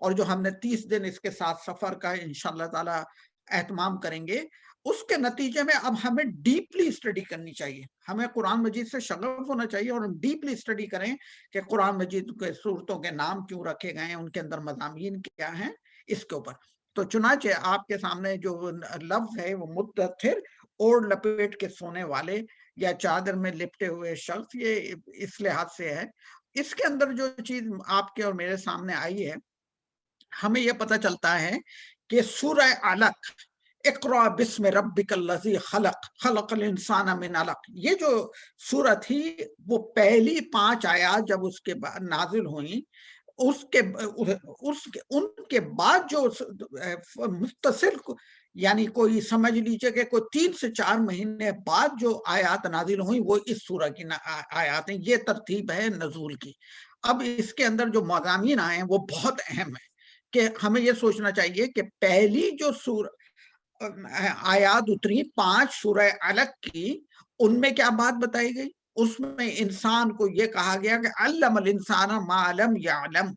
اور جو ہم نے 30 دن اس کے ساتھ سفر کا انشاءاللہ تعالی اہتمام کریں گے، اس کے نتیجے میں اب ہمیں ڈیپلی اسٹڈی کرنی چاہیے. ہمیں قرآن مجید سے شغف ہونا چاہیے اور ہم ڈیپلی اسٹڈی کریں کہ قرآن مجید کے صورتوں کے نام کیوں رکھے گئے ہیں، ان کے اندر مضامین کیا ہیں، اس کے اوپر. تو چنانچہ آپ کے سامنے جو لفظ ہے وہ مدثر، اوڑھ لپیٹ کے سونے والے یا چادر میں لپٹے ہوئے شخص، یہ اس لحاظ سے ہے. اس کے اندر جو چیز آپ کے اور میرے سامنے آئی ہے، ہمیں یہ پتہ چلتا ہے کہ سورہ علق، اقرأ بسم ربک الذی خلق، خلق الانسان من علق، یہ جو سورت تھی وہ پہلی 5 آیات جب اس کے بعد نازل ہوئیں، ان کے بعد جو متصل یعنی کوئی سمجھ لیجئے کہ کوئی 3 سے 4 مہینے بعد جو آیات نازل ہوئیں وہ اس سورہ کی آیات ہیں. یہ ترتیب ہے نزول کی. اب اس کے اندر جو مضامین آئے ہیں وہ بہت اہم ہے کہ ہمیں یہ سوچنا چاہیے کہ پہلی جو آیات اتری 5 سورہ علق کی، ان میں کیا بات بتائی گئی؟ اس میں انسان کو یہ کہا گیا کہ علم الانسان ما لم یعلم،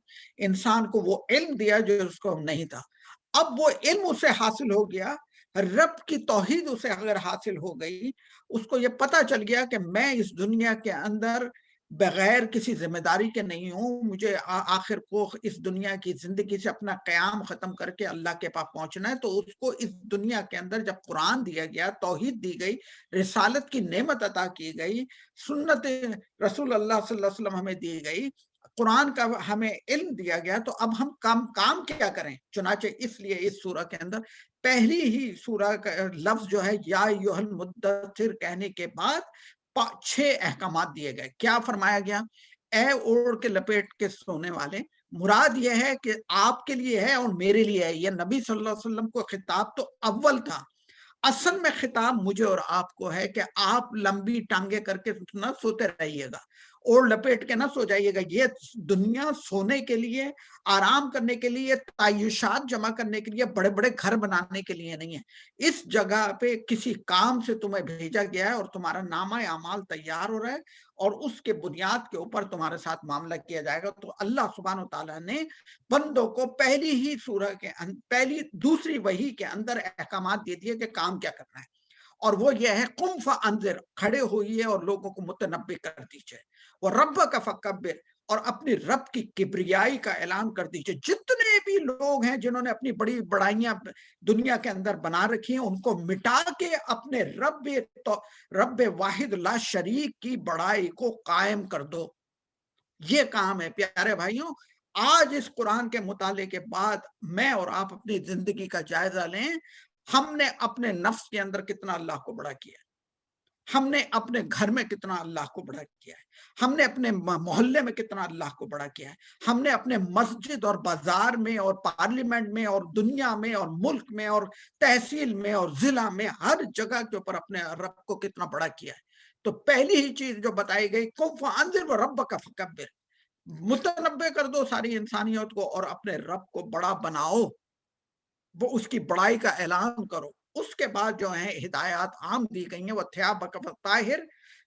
انسان کو وہ علم دیا جو اس کو نہیں تھا. اب وہ علم اسے حاصل ہو گیا، رب کی توحید اسے اگر حاصل ہو گئی، اس کو یہ پتا چل گیا کہ میں اس دنیا کے اندر بغیر کسی ذمہ داری کے نہیں ہوں، مجھے آخر کو اس دنیا کی زندگی سے اپنا قیام ختم کر کے اللہ کے پاس پہنچنا ہے. تو اس کو اس دنیا کے اندر جب قرآن دیا گیا، توحید دی گئی، رسالت کی نعمت عطا کی گئی، سنت رسول اللہ صلی اللہ علیہ وسلم ہمیں دی گئی، قرآن کا ہمیں علم دیا گیا، تو اب ہم کام کیا کریں؟ چنانچہ اس لیے اس سورہ کے اندر پہلی ہی سورہ کا لفظ جو ہے یا ایھا المدثر کہنے کے بعد 6 احکامات دیے گئے. کیا فرمایا گیا؟ اے اوڑھ کے لپیٹ کے سونے والے. مراد یہ ہے کہ آپ کے لیے ہے اور میرے لیے ہے. یہ نبی صلی اللہ علیہ وسلم کو خطاب تو اول تھا، اصل میں خطاب مجھے اور آپ کو ہے کہ آپ لمبی ٹانگیں کر کے نہ سوتے رہیے گا، اور لپیٹ کے نہ سو جائیے گا. یہ دنیا سونے کے لیے، آرام کرنے کے لیے، تعیشات جمع کرنے کے لیے، بڑے بڑے گھر بنانے کے لیے نہیں ہے. اس جگہ پہ کسی کام سے تمہیں بھیجا گیا ہے اور تمہارا نامہ اعمال تیار ہو رہا ہے اور اس کے بنیاد کے اوپر تمہارے ساتھ معاملہ کیا جائے گا. تو اللہ سبحانہ وتعالیٰ نے بندوں کو پہلی ہی سورہ کے دوسری وحی کے اندر احکامات دے دیے کہ کام کیا کرنا ہے، اور وہ یہ ہے قم فانذر، کھڑے ہوئیے اور لوگوں کو متنبہ کر دیجئے، وہ رب کا فکبر، اور اپنی رب کی کبریائی کا اعلان کر دیجئے. جتنے بھی لوگ ہیں جنہوں نے اپنی بڑی بڑائیاں دنیا کے اندر بنا رکھی ہیں، ان کو مٹا کے اپنے رب واحد لا شریک کی بڑائی کو قائم کر دو. یہ کام ہے پیارے بھائیوں. آج اس قرآن کے مطالعے کے بعد میں اور آپ اپنی زندگی کا جائزہ لیں. ہم نے اپنے نفس کے اندر کتنا اللہ کو بڑا کیا ہے، ہم نے اپنے گھر میں کتنا اللہ کو بڑا کیا ہے، ہم نے اپنے محلے میں کتنا اللہ کو بڑا کیا ہے، ہم نے اپنے مسجد اور بازار میں اور پارلیمنٹ میں اور دنیا میں اور ملک میں اور تحصیل میں اور ضلع میں ہر جگہ کے اوپر اپنے رب کو کتنا بڑا کیا ہے. تو پہلی ہی چیز جو بتائی گئی قم فانذر وربک فکبر، متنبہ کر دو ساری انسانیت کو اور اپنے رب کو بڑا بناؤ، وہ اس کی بڑائی کا اعلان کرو. اس کے بعد جو ہیں ہدایات عام دی گئی ہیں، وہ ثیابک فطہر،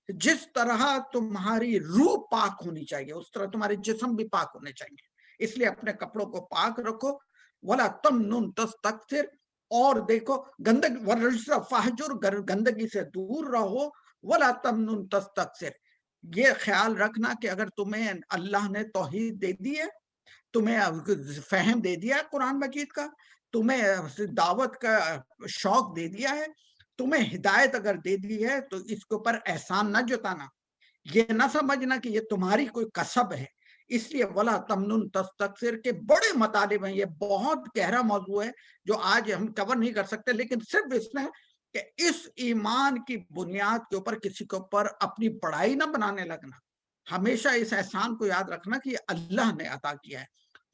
جس طرح تمہاری روح پاک ہونی چاہیے اس طرح تمہارے جسم بھی پاک ہونے چاہیے. اس لیے اپنے کپڑوں کو پاک رکھو. ولا تمنن تستکثر، اور دیکھو والرجز فاہجر، گندگی سے دور رہو. ولا تمنن تستکثر، یہ خیال رکھنا کہ اگر تمہیں اللہ نے توحید دے دی ہے، تمہیں فہم دے دیا ہے قرآن مجید کا، تمہیں دعوت کا شوق دے دیا ہے، تمہیں ہدایت اگر دے دی ہے، تو اس کے اوپر احسان نہ جتانا، یہ نہ سمجھنا کہ یہ تمہاری کوئی کسب ہے. اس لیے ولا تمنن تستکثر کے بڑے مطالب ہیں. یہ بہت گہرا موضوع ہے جو آج ہم کور نہیں کر سکتے، لیکن صرف اس میں کہ اس ایمان کی بنیاد کے اوپر کسی کے اوپر اپنی بڑائی نہ بنانے لگنا. ہمیشہ اس احسان کو یاد رکھنا کہ یہ اللہ نے عطا کیا ہے.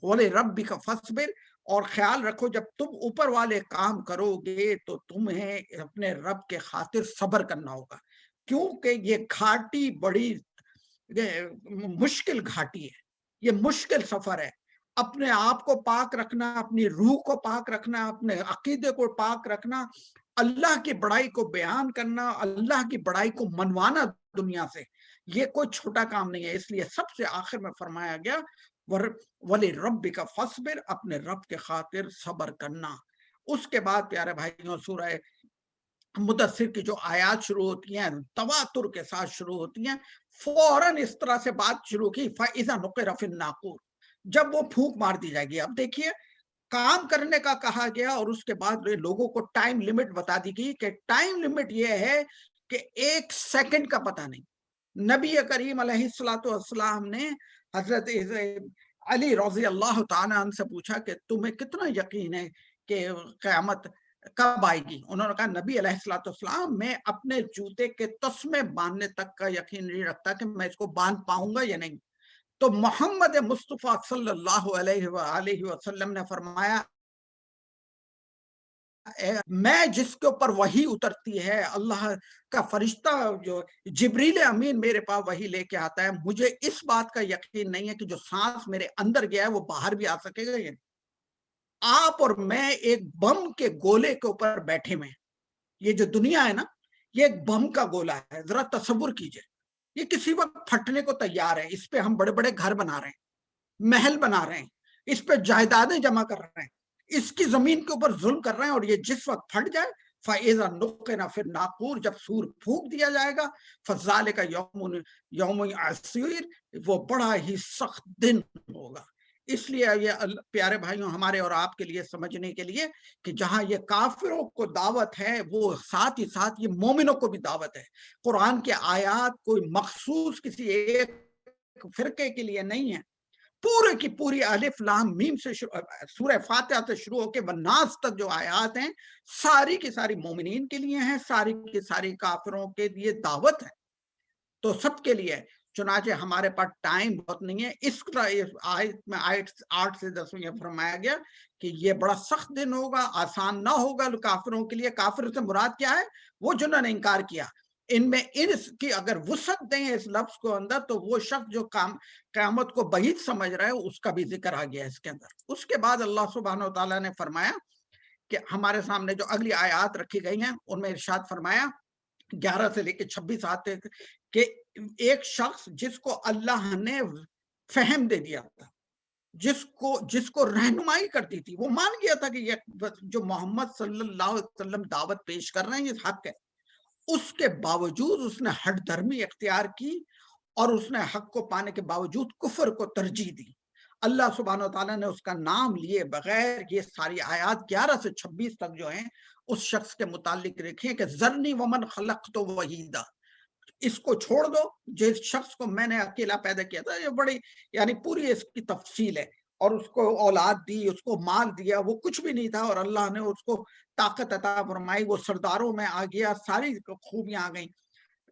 وَلِرَبِّكَ فَاصْبِرْ، اور خیال رکھو جب تم اوپر والے کام کرو گے تو تمہیں اپنے رب کے خاطر صبر کرنا ہوگا، کیونکہ یہ گھاٹی بڑی مشکل گھاٹی ہے، یہ مشکل سفر ہے. اپنے آپ کو پاک رکھنا، اپنی روح کو پاک رکھنا، اپنے عقیدے کو پاک رکھنا، اللہ کی بڑائی کو بیان کرنا، اللہ کی بڑائی کو منوانا دنیا سے، یہ کوئی چھوٹا کام نہیں ہے. اس لیے سب سے آخر میں فرمایا گیا ولی رب کا فصبر، اپنے رب کے خاطر صبر کرنا۔ اس کے بعد پیارے بھائیوں سورہ مدثر کی جو آیات شروع ہوتی ہیں تواتر کے ساتھ شروع ہوتی ہیں، فوراً اس طرح سے بات شروع کی فَإِذَا نُقِرَ فِي النَّاقُورِ، جب وہ پھونک مار دی جائے گی۔ اب دیکھیے کام کرنے کا کہا گیا اور اس کے بعد لوگوں کو ٹائم لمٹ بتا دی گئی کہ ٹائم لمٹ یہ ہے کہ 1 سیکنڈ کا پتہ نہیں۔ نبی کریم علیہ السلام نے حضرت علی رضی اللہ تعالیٰ عنہ سے پوچھا کہ تمہیں کتنا یقین ہے کہ قیامت کب آئے گی؟ انہوں نے کہا نبی علیہ السلام میں اپنے جوتے کے تسمے باندھنے تک کا یقین نہیں رکھتا کہ میں اس کو باندھ پاؤں گا یا نہیں۔ تو محمد مصطفیٰ صلی اللہ علیہ وآلہ وسلم نے فرمایا میں جس کے اوپر وحی اترتی ہے، اللہ کا فرشتہ جو جبریل امین میرے پاس وحی لے کے آتا ہے، مجھے اس بات کا یقین نہیں ہے کہ جو سانس میرے اندر گیا ہے وہ باہر بھی آ سکے گا یا نہیں۔ آپ اور میں ایک بم کے گولے کے اوپر بیٹھے ہوئے ہیں۔ یہ جو دنیا ہے نا، یہ ایک بم کا گولا ہے، ذرا تصور کیجئے، یہ کسی وقت پھٹنے کو تیار ہے۔ اس پہ ہم بڑے بڑے گھر بنا رہے ہیں، محل بنا رہے ہیں، اس پہ جائیدادیں جمع کر رہے ہیں، اس کی زمین کے اوپر ظلم کر رہے ہیں، اور یہ جس وقت پھٹ جائے فَإِذَا نُقِرَ فِي النَّاقُورِ، جب سور پھونک دیا جائے گا فَذَلِكَ یوم عسیر، وہ بڑا ہی سخت دن ہوگا۔ اس لیے یہ پیارے بھائیوں ہمارے اور آپ کے لیے سمجھنے کے لیے کہ جہاں یہ کافروں کو دعوت ہے، وہ ساتھ ہی ساتھ یہ مومنوں کو بھی دعوت ہے۔ قرآن کے آیات کوئی مخصوص کسی ایک فرقے کے لیے نہیں ہے، پورے کی پوری الف لام میم سے سورہ فاتحہ سے شروع ہو کے والناس تک جو آیات ہیں ساری کی ساری مومنین کے لیے ہیں، ساری کی ساری کافروں کے لیے دعوت ہے، تو سب کے لیے۔ چنانچہ ہمارے پاس ٹائم بہت نہیں ہے۔ اس آیت میں آیت 8 سے 10 میں یہ فرمایا گیا کہ یہ بڑا سخت دن ہوگا، آسان نہ ہوگا کافروں کے لیے۔ کافر سے مراد کیا ہے؟ وہ جنہوں نے انکار کیا۔ ان میں اس کی اگر وسعت دیں اس لفظ کو اندر تو وہ شخص جو قیامت کو بعید سمجھ رہا ہے اس کا بھی ذکر آ گیا اس کے اندر۔ اس کے بعد اللہ سبحانہ و تعالیٰ نے فرمایا کہ ہمارے سامنے جو اگلی آیات رکھی گئی ہیں ان میں ارشاد فرمایا 11 سے لے کے 26 آتے کہ ایک شخص جس کو اللہ نے فہم دے دیا تھا، جس کو رہنمائی کرتی تھی، وہ مان گیا تھا کہ یہ جو محمد صلی اللہ علیہ وسلم دعوت پیش کر رہے ہیں یہ حق ہے، اس کے باوجود اس نے ہٹ دھرمی اختیار کی اور اس نے حق کو پانے کے باوجود کفر کو ترجیح دی۔ اللہ سبحانہ و تعالیٰ نے اس کا نام لیے بغیر یہ ساری آیات 11 سے 26 تک جو ہیں اس شخص کے متعلق لکھی کہ ذرنی ومن خلقت وحیدا، اس کو چھوڑ دو جس شخص کو میں نے اکیلا پیدا کیا تھا۔ یہ بڑی یعنی پوری اس کی تفصیل ہے، اور اس کو اولاد دی، اس کو مال دیا، وہ کچھ بھی نہیں تھا اور اللہ نے اس کو طاقت عطا فرمائی، وہ سرداروں میں آ گیا، ساری خوبیاں آ گئیں۔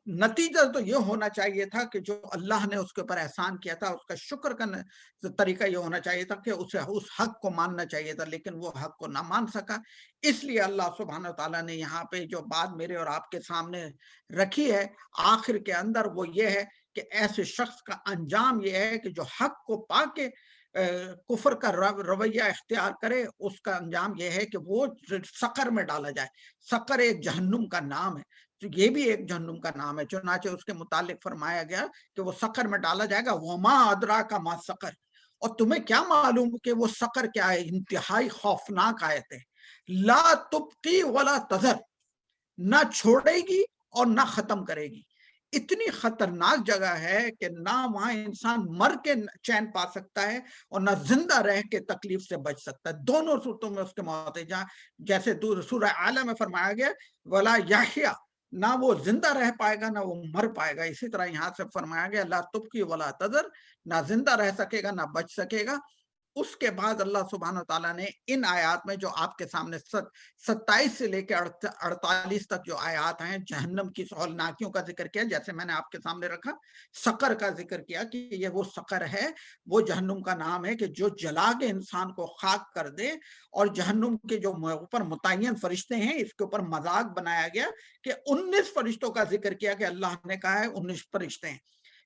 نتیجہ تو یہ ہونا چاہیے تھا کہ جو اللہ نے اس کے اوپر احسان کیا تھا اس کا شکر کا طریقہ یہ ہونا چاہیے تھا کہ اسے اس حق کو ماننا چاہیے تھا، لیکن وہ حق کو نہ مان سکا۔ اس لیے اللہ سبحانہ تعالیٰ نے یہاں پہ جو بات میرے اور آپ کے سامنے رکھی ہے آخر کے اندر وہ یہ ہے کہ ایسے شخص کا انجام یہ ہے کہ جو حق کو پا کے کفر کا رویہ اختیار کرے، اس کا انجام یہ ہے کہ وہ سقر میں ڈالا جائے۔ سقر ایک جہنم کا نام ہے، تو یہ بھی ایک جہنم کا نام ہے۔ چنانچہ اس کے متعلق فرمایا گیا کہ وہ سقر میں ڈالا جائے گا۔ وما ادراک ما سقر، اور تمہیں کیا معلوم کہ وہ سقر کیا ہے؟ انتہائی خوفناک آیت ہے۔ لا تبقی ولا تذر، نہ چھوڑے گی اور نہ ختم کرے گی۔ اتنی خطرناک جگہ ہے کہ نہ وہاں انسان مر کے چین پا سکتا ہے اور نہ زندہ رہ کے تکلیف سے بچ سکتا ہے۔ دونوں صورتوں میں اس کے موت ہے، جہاں جیسے سورہ اعلیٰ میں فرمایا گیا ولا یحییٰ، نہ وہ زندہ رہ پائے گا نہ وہ مر پائے گا، اسی طرح یہاں سے فرمایا گیا لا تبقی ولا تذر، نہ زندہ رہ سکے گا نہ بچ سکے گا۔ اس کے بعد اللہ سبحانہ تعالیٰ نے ان آیات میں جو آپ کے سامنے 27 سے لے کے 48 تک جو آیات ہیں جہنم کی ہولناکیوں کا ذکر کیا، جیسے میں نے آپ کے سامنے رکھا سقر کا ذکر کیا کہ یہ وہ سقر ہے، وہ جہنم کا نام ہے کہ جو جلا کے انسان کو خاک کر دے، اور جہنم کے جو اوپر متعین فرشتے ہیں اس کے اوپر مذاق بنایا گیا کہ 19 فرشتوں کا ذکر کیا کہ اللہ نے کہا ہے 19 فرشتے ہیں۔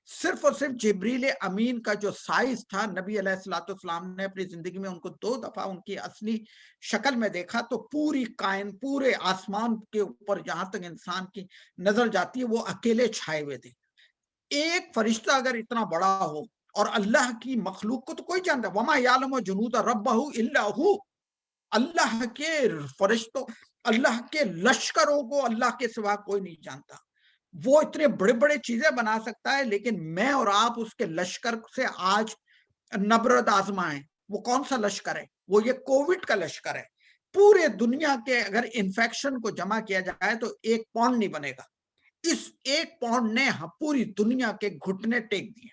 صرف اور صرف جبریل امین کا جو سائز تھا، نبی علیہ السلام نے اپنی زندگی میں ان کو 2 دفعہ ان کی اصلی شکل میں دیکھا، تو پورے آسمان کے اوپر جہاں تک انسان کی نظر جاتی ہے وہ اکیلے چھائے ہوئے تھے۔ ایک فرشتہ اگر اتنا بڑا ہو اور اللہ کی مخلوق کو تو کوئی جانتا ہے. وما یعلم جنود ربہ الا ہو. اللہ کے فرشتوں، اللہ کے لشکروں کو اللہ کے سوا کوئی نہیں جانتا. وہ اتنے بڑے بڑے چیزیں بنا سکتا ہے، لیکن میں اور آپ اس کے لشکر سے آج نبرد آزمائیں. وہ کون سا لشکر ہے؟ وہ یہ کووڈ کا لشکر ہے. پورے دنیا کے اگر انفیکشن کو جمع کیا جائے تو 1 پاؤنڈ نہیں بنے گا. اس 1 پاؤنڈ نے پوری دنیا کے گھٹنے ٹیک دیے.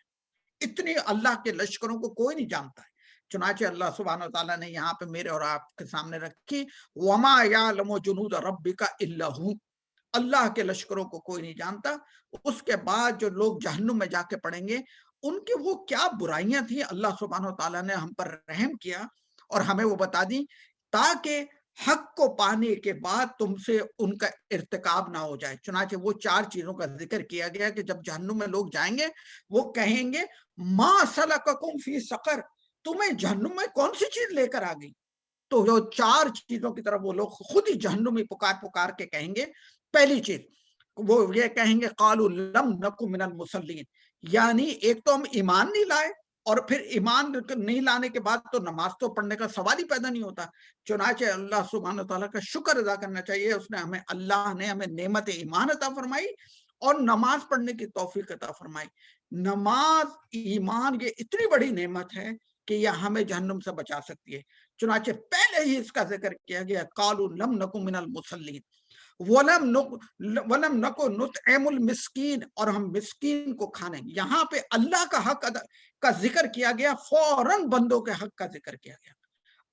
اتنی اللہ کے لشکروں کو کوئی نہیں جانتا ہے. چنانچہ اللہ سبحانہ وتعالیٰ نے یہاں پہ میرے اور آپ کے سامنے رکھی وما یعلم جنود ربک الا ہو. اللہ کے لشکروں کو کوئی نہیں جانتا. اس کے بعد جو لوگ جہنم میں جا کے پڑیں گے، ان کی وہ کیا برائیاں تھیں، اللہ سبحانہ وتعالیٰ نے ہم پر رحم کیا اور ہمیں وہ بتا دی تاکہ حق کو پانے کے بعد تم سے ان کا ارتکاب نہ ہو جائے. چنانچہ وہ 4 چیزوں کا ذکر کیا گیا کہ جب جہنم میں لوگ جائیں گے وہ کہیں گے ما سلککم فی سقر، تمہیں جہنم میں کون سی چیز لے کر آ گئی؟ تو جو 4 چیزوں کی طرف وہ لوگ خود ہی جہنمی پکار کے کہیں گے. پہلی چیز وہ یہ کہیں گے قالوا لم نکو من المصلین، یعنی ایک تو ہم ایمان نہیں لائے، اور پھر ایمان نہیں لانے کے بعد تو نماز تو پڑھنے کا سوال ہی پیدا نہیں ہوتا. چنانچہ اللہ سبحانہ تعالیٰ کا شکر ادا کرنا چاہیے، اس نے اللہ نے ہمیں نعمت ایمان عطا فرمائی اور نماز پڑھنے کی توفیق عطا فرمائی. نماز ایمان یہ اتنی بڑی نعمت ہے کہ یہ ہمیں جہنم سے بچا سکتی ہے. چنانچہ پہلے ہی اس کا ذکر کیا گیا قالوا لم نکو من المصلین وَلَمْ نَكُ نُطْعِمُ الْمِسْكِينَ، اور ہم مسکین کو کھانے. یہاں پہ اللہ کا حق کا ذکر کیا گیا، فوراً بندوں کے حق کا ذکر کیا گیا.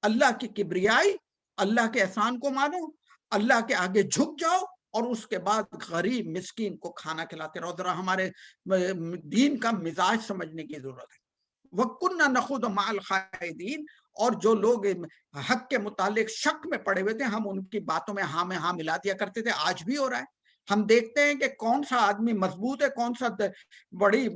اللہ کی کبریائی، اللہ کے احسان کو مانو، اللہ کے آگے جھک جاؤ اور اس کے بعد غریب مسکین کو کھانا کھلاتے رہو. ذرا ہمارے دین کا مزاج سمجھنے کی ضرورت ہے. وَكُنَّا نَخُوضُ مَعَ الْخَائِضِينَ، اور جو لوگ حق کے متعلق شک میں پڑے ہوئے تھے ہم ان کی باتوں میں ہاں ملا دیا کرتے تھے. آج بھی ہو رہا ہے. ہم دیکھتے ہیں کہ کون سا آدمی مضبوط ہے، کون سا بڑی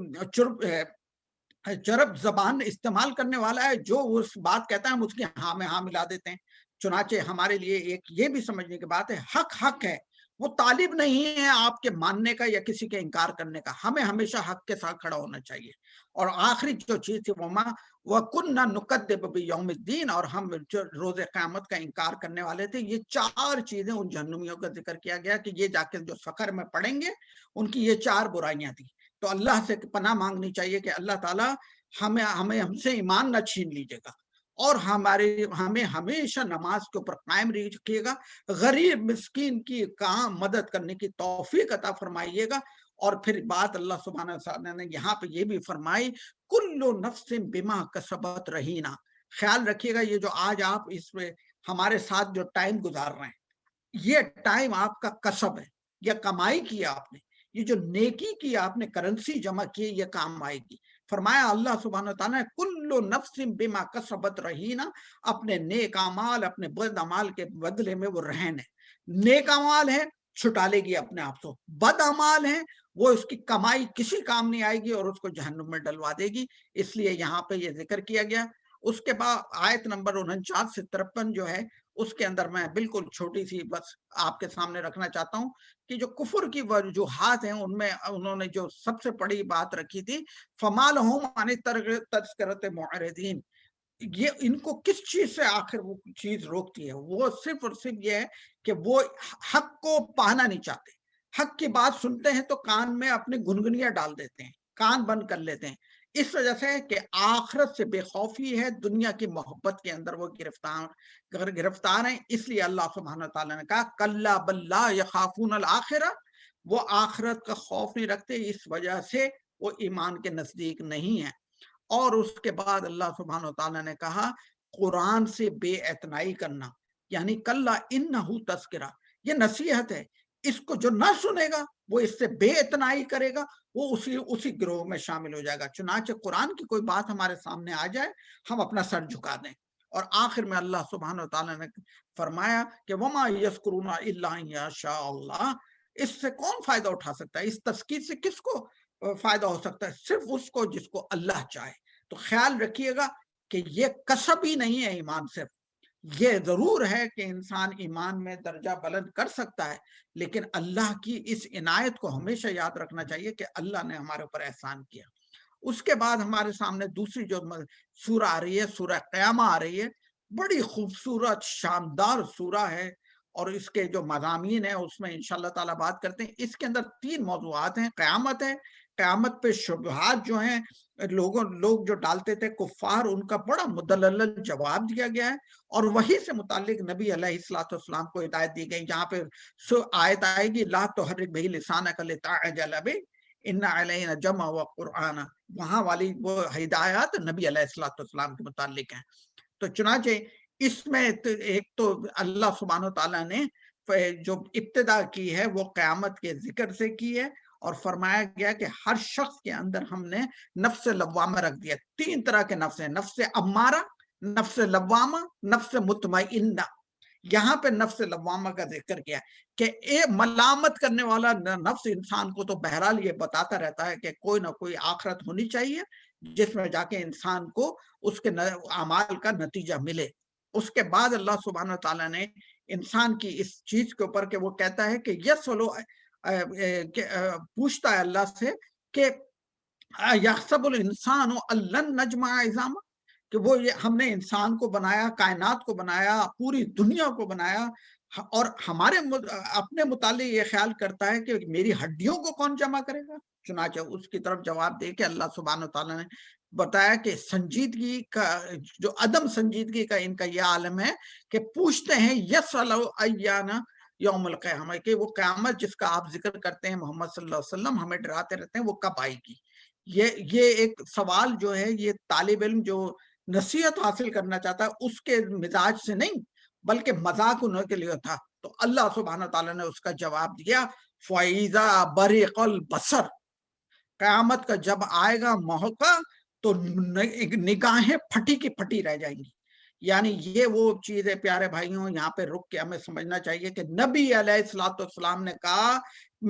چرب زبان استعمال کرنے والا ہے، جو اس بات کہتا ہے ہم اس کی ہاں میں ہاں ملا دیتے ہیں. چنانچہ ہمارے لیے ایک یہ بھی سمجھنے کی بات ہے، حق ہے، وہ طالب نہیں ہے آپ کے ماننے کا یا کسی کے انکار کرنے کا. ہمیں ہمیشہ حق کے ساتھ کھڑا ہونا چاہیے. اور آخری جو چیز تھی وَكُنَّا نُكَذِّبُ بِيَوْمِ الدِّينِ، اور ہم جو روز قیامت کا انکار کرنے والے تھے. یہ 4 چیزیں ان جہنمیوں کا ذکر کیا گیا کہ یہ جا کے جو سقر میں پڑیں گے ان کی یہ 4 برائیاں تھیں. تو اللہ سے پناہ مانگنی چاہیے کہ اللہ تعالیٰ ہم سے ایمان نہ چھین لیجیے گا، اور ہمیں ہمیشہ نماز کے اوپر قائم رکھیے گا، غریب مسکین کی کام مدد کرنے کی توفیق عطا فرمائیے گا. اور پھر بات اللہ سبحانہ وتعالیٰ نے یہاں پہ یہ بھی فرمائی کلو نفس بما کسبت رہینا. خیال رکھیے گا یہ جو آج آپ اس میں ہمارے ساتھ جو ٹائم گزار رہے ہیں، یہ ٹائم آپ کا کسب ہے، یہ کمائی کی آپ نے، یہ جو نیکی کی آپ نے، کرنسی جمع کی، یہ کام آئے گی. فرمایا اللہ سبحانہ وتعالیٰ کلو نفس بما کسبت رہینا، اپنے نیک اعمال اپنے بد اعمال کے بدلے میں وہ رہن ہے. نیک اعمال ہے چھٹا لے گی اپنے آپ کو، بد اعمال ہے وہ اس کی کمائی کسی کام نہیں آئے گی اور اس کو جہنم میں ڈلوا دے گی. اس لیے یہاں پہ یہ ذکر کیا گیا. اس کے بعد آیت نمبر 49 سے 53 جو ہے اس کے اندر میں بالکل چھوٹی سی بس آپ کے سامنے رکھنا چاہتا ہوں کہ جو کفر کی وجوہات ہیں ان میں انہوں نے جو سب سے بڑی بات رکھی تھی فَمَا لَهُمْ عَنِ تَذْكِرَةِ مُعْرِضِينَ، یہ ان کو کس چیز سے آخر وہ چیز روکتی ہے؟ وہ صرف اور صرف یہ ہے کہ وہ حق کو پانا نہیں چاہتے. حق کی بات سنتے ہیں تو کان میں اپنے گنگنیاں ڈال دیتے ہیں، کان بند کر لیتے ہیں. اس وجہ سے کہ آخرت سے بے خوفی ہے، دنیا کی محبت کے اندر وہ گرفتار ہیں. اس لیے اللہ سبحانہ تعالیٰ نے کہا کلا بل لا یخافون الآخرہ، وہ آخرت کا خوف نہیں رکھتے، اس وجہ سے وہ ایمان کے نزدیک نہیں ہیں. اور اس کے بعد اللہ سبحانہ تعالیٰ نے کہا قرآن سے بے اعتنائی کرنا، یعنی کلا انہ تذکرہ، یہ نصیحت ہے. اس کو جو نہ سنے گا وہ اس سے بے اعتنائی کرے گا، وہ اسی گروہ میں شامل ہو جائے گا. چنانچہ قرآن کی کوئی بات ہمارے سامنے آ جائے ہم اپنا سر جھکا دیں. اور آخر میں اللہ سبحانہ وتعالیٰ نے فرمایا کہ وما یذکرون الا ان یشاء اللہ، اس سے کون فائدہ اٹھا سکتا ہے؟ اس تذکیر سے کس کو فائدہ ہو سکتا ہے؟ صرف اس کو جس کو اللہ چاہے. تو خیال رکھیے گا کہ یہ کسب ہی نہیں ہے ایمان. صرف یہ ضرور ہے کہ انسان ایمان میں درجہ بلند کر سکتا ہے، لیکن اللہ کی اس عنایت کو ہمیشہ یاد رکھنا چاہیے کہ اللہ نے ہمارے اوپر احسان کیا. اس کے بعد ہمارے سامنے دوسری جو سورہ آ رہی ہے سورہ قیامہ آ رہی ہے، بڑی خوبصورت شاندار سورہ ہے، اور اس کے جو مضامین ہیں اس میں انشاءاللہ تعالیٰ بات کرتے ہیں۔ اس کے اندر 3 موضوعات ہیں، قیامت ہے، قیامت پہ شبہات جو ہیں لوگ جو ڈالتے تھے کفار، ان کا بڑا مدلل جواب دیا گیا ہے، اور وہی سے متعلق نبی علیہ الصلوۃ والسلام کو ہدایت دی گئی، جہاں پہ آیت آئے گی لا تحرک بہ لسانک لتعجل بہ ان علینا جمع و قرآن، وہاں والی وہ ہدایات نبی علیہ الصلوۃ والسلام کے متعلق ہیں۔ تو چنانچہ اس میں ایک تو اللہ سبحانہ و تعالیٰ نے جو ابتدا کی ہے وہ قیامت کے ذکر سے کی ہے، اور فرمایا گیا کہ ہر شخص کے اندر ہم نے نفس لوامہ رکھ دیا۔ 3 طرح کے نفس ہیں، نفس امارہ، نفس لوامہ، نفس مطمئنہ۔ یہاں پہ نفس لوامہ کا ذکر کیا کہ ملامت کرنے والا نفس انسان کو تو بہرحال یہ بتاتا رہتا ہے کہ کوئی نہ کوئی آخرت ہونی چاہیے جس میں جا کے انسان کو اس کے اعمال کا نتیجہ ملے۔ اس کے بعد اللہ سبحانہ تعالیٰ نے انسان کی اس چیز کے اوپر کہ وہ کہتا ہے کہ یسلو پوچھتا ہے اللہ سے کہ یحسب الانسان لن نجمع عظامہ، کہ وہ ہم نے انسان کو بنایا، کائنات کو بنایا، پوری دنیا کو بنایا، اور ہمارے اپنے متعلق یہ خیال کرتا ہے کہ میری ہڈیوں کو کون جمع کرے گا؟ چنانچہ اس کی طرف جواب دے کے اللہ سبحانہ تعالیٰ نے بتایا کہ سنجیدگی کا جو عدم سنجیدگی کا ان کا یہ عالم ہے کہ پوچھتے ہیں یسألو ایانا یوم القیامہ، کہ وہ قیامت جس کا آپ ذکر کرتے ہیں محمد صلی اللہ علیہ وسلم ہمیں ڈراتے رہتے ہیں وہ کب آئے گی۔ یہ ایک سوال جو ہے یہ طالب علم جو نصیحت حاصل کرنا چاہتا ہے اس کے مزاج سے نہیں بلکہ مذاق ہونے کے لیے تھا، تو اللہ سبحانہ تعالیٰ نے اس کا جواب دیا فَإِذَا بَرِقَ الْبَصَرُ، قیامت کا جب آئے گا موقع تو نگاہیں پھٹی کی پھٹی رہ جائیں گی۔ یعنی یہ وہ چیز ہے پیارے بھائیوں، یہاں پہ رک کے ہمیں سمجھنا چاہیے کہ نبی علیہ الصلوۃ والسلام نے کہا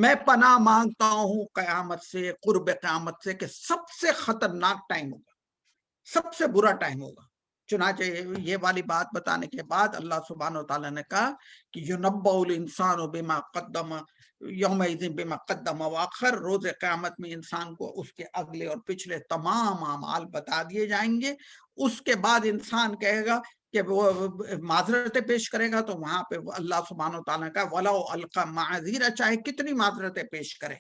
میں پناہ مانگتا ہوں قیامت سے، قرب قیامت سے، کہ سب سے خطرناک ٹائم ہوگا، سب سے برا ٹائم ہوگا۔ چنانچہ یہ والی بات بتانے کے بعد اللہ سبحانہ وتعالی نے کہا کہ یُنَبَّأُ الْإِنسَانُ بِمَا قَدَّمَ یومئذ بِمَا قَدَّمَ وَأَخَّرَ، روز قیامت میں انسان کو اس کے اگلے اور پچھلے تمام اعمال بتا دیے جائیں گے۔ اس کے بعد انسان کہے گا کہ وہ معذرتیں پیش کرے گا، تو وہاں پہ اللہ سبحانہ وتعالی کا وَلَوْ أَلْقَى مَعَاذِيرَ، چاہے کتنی معذرتیں پیش کرے،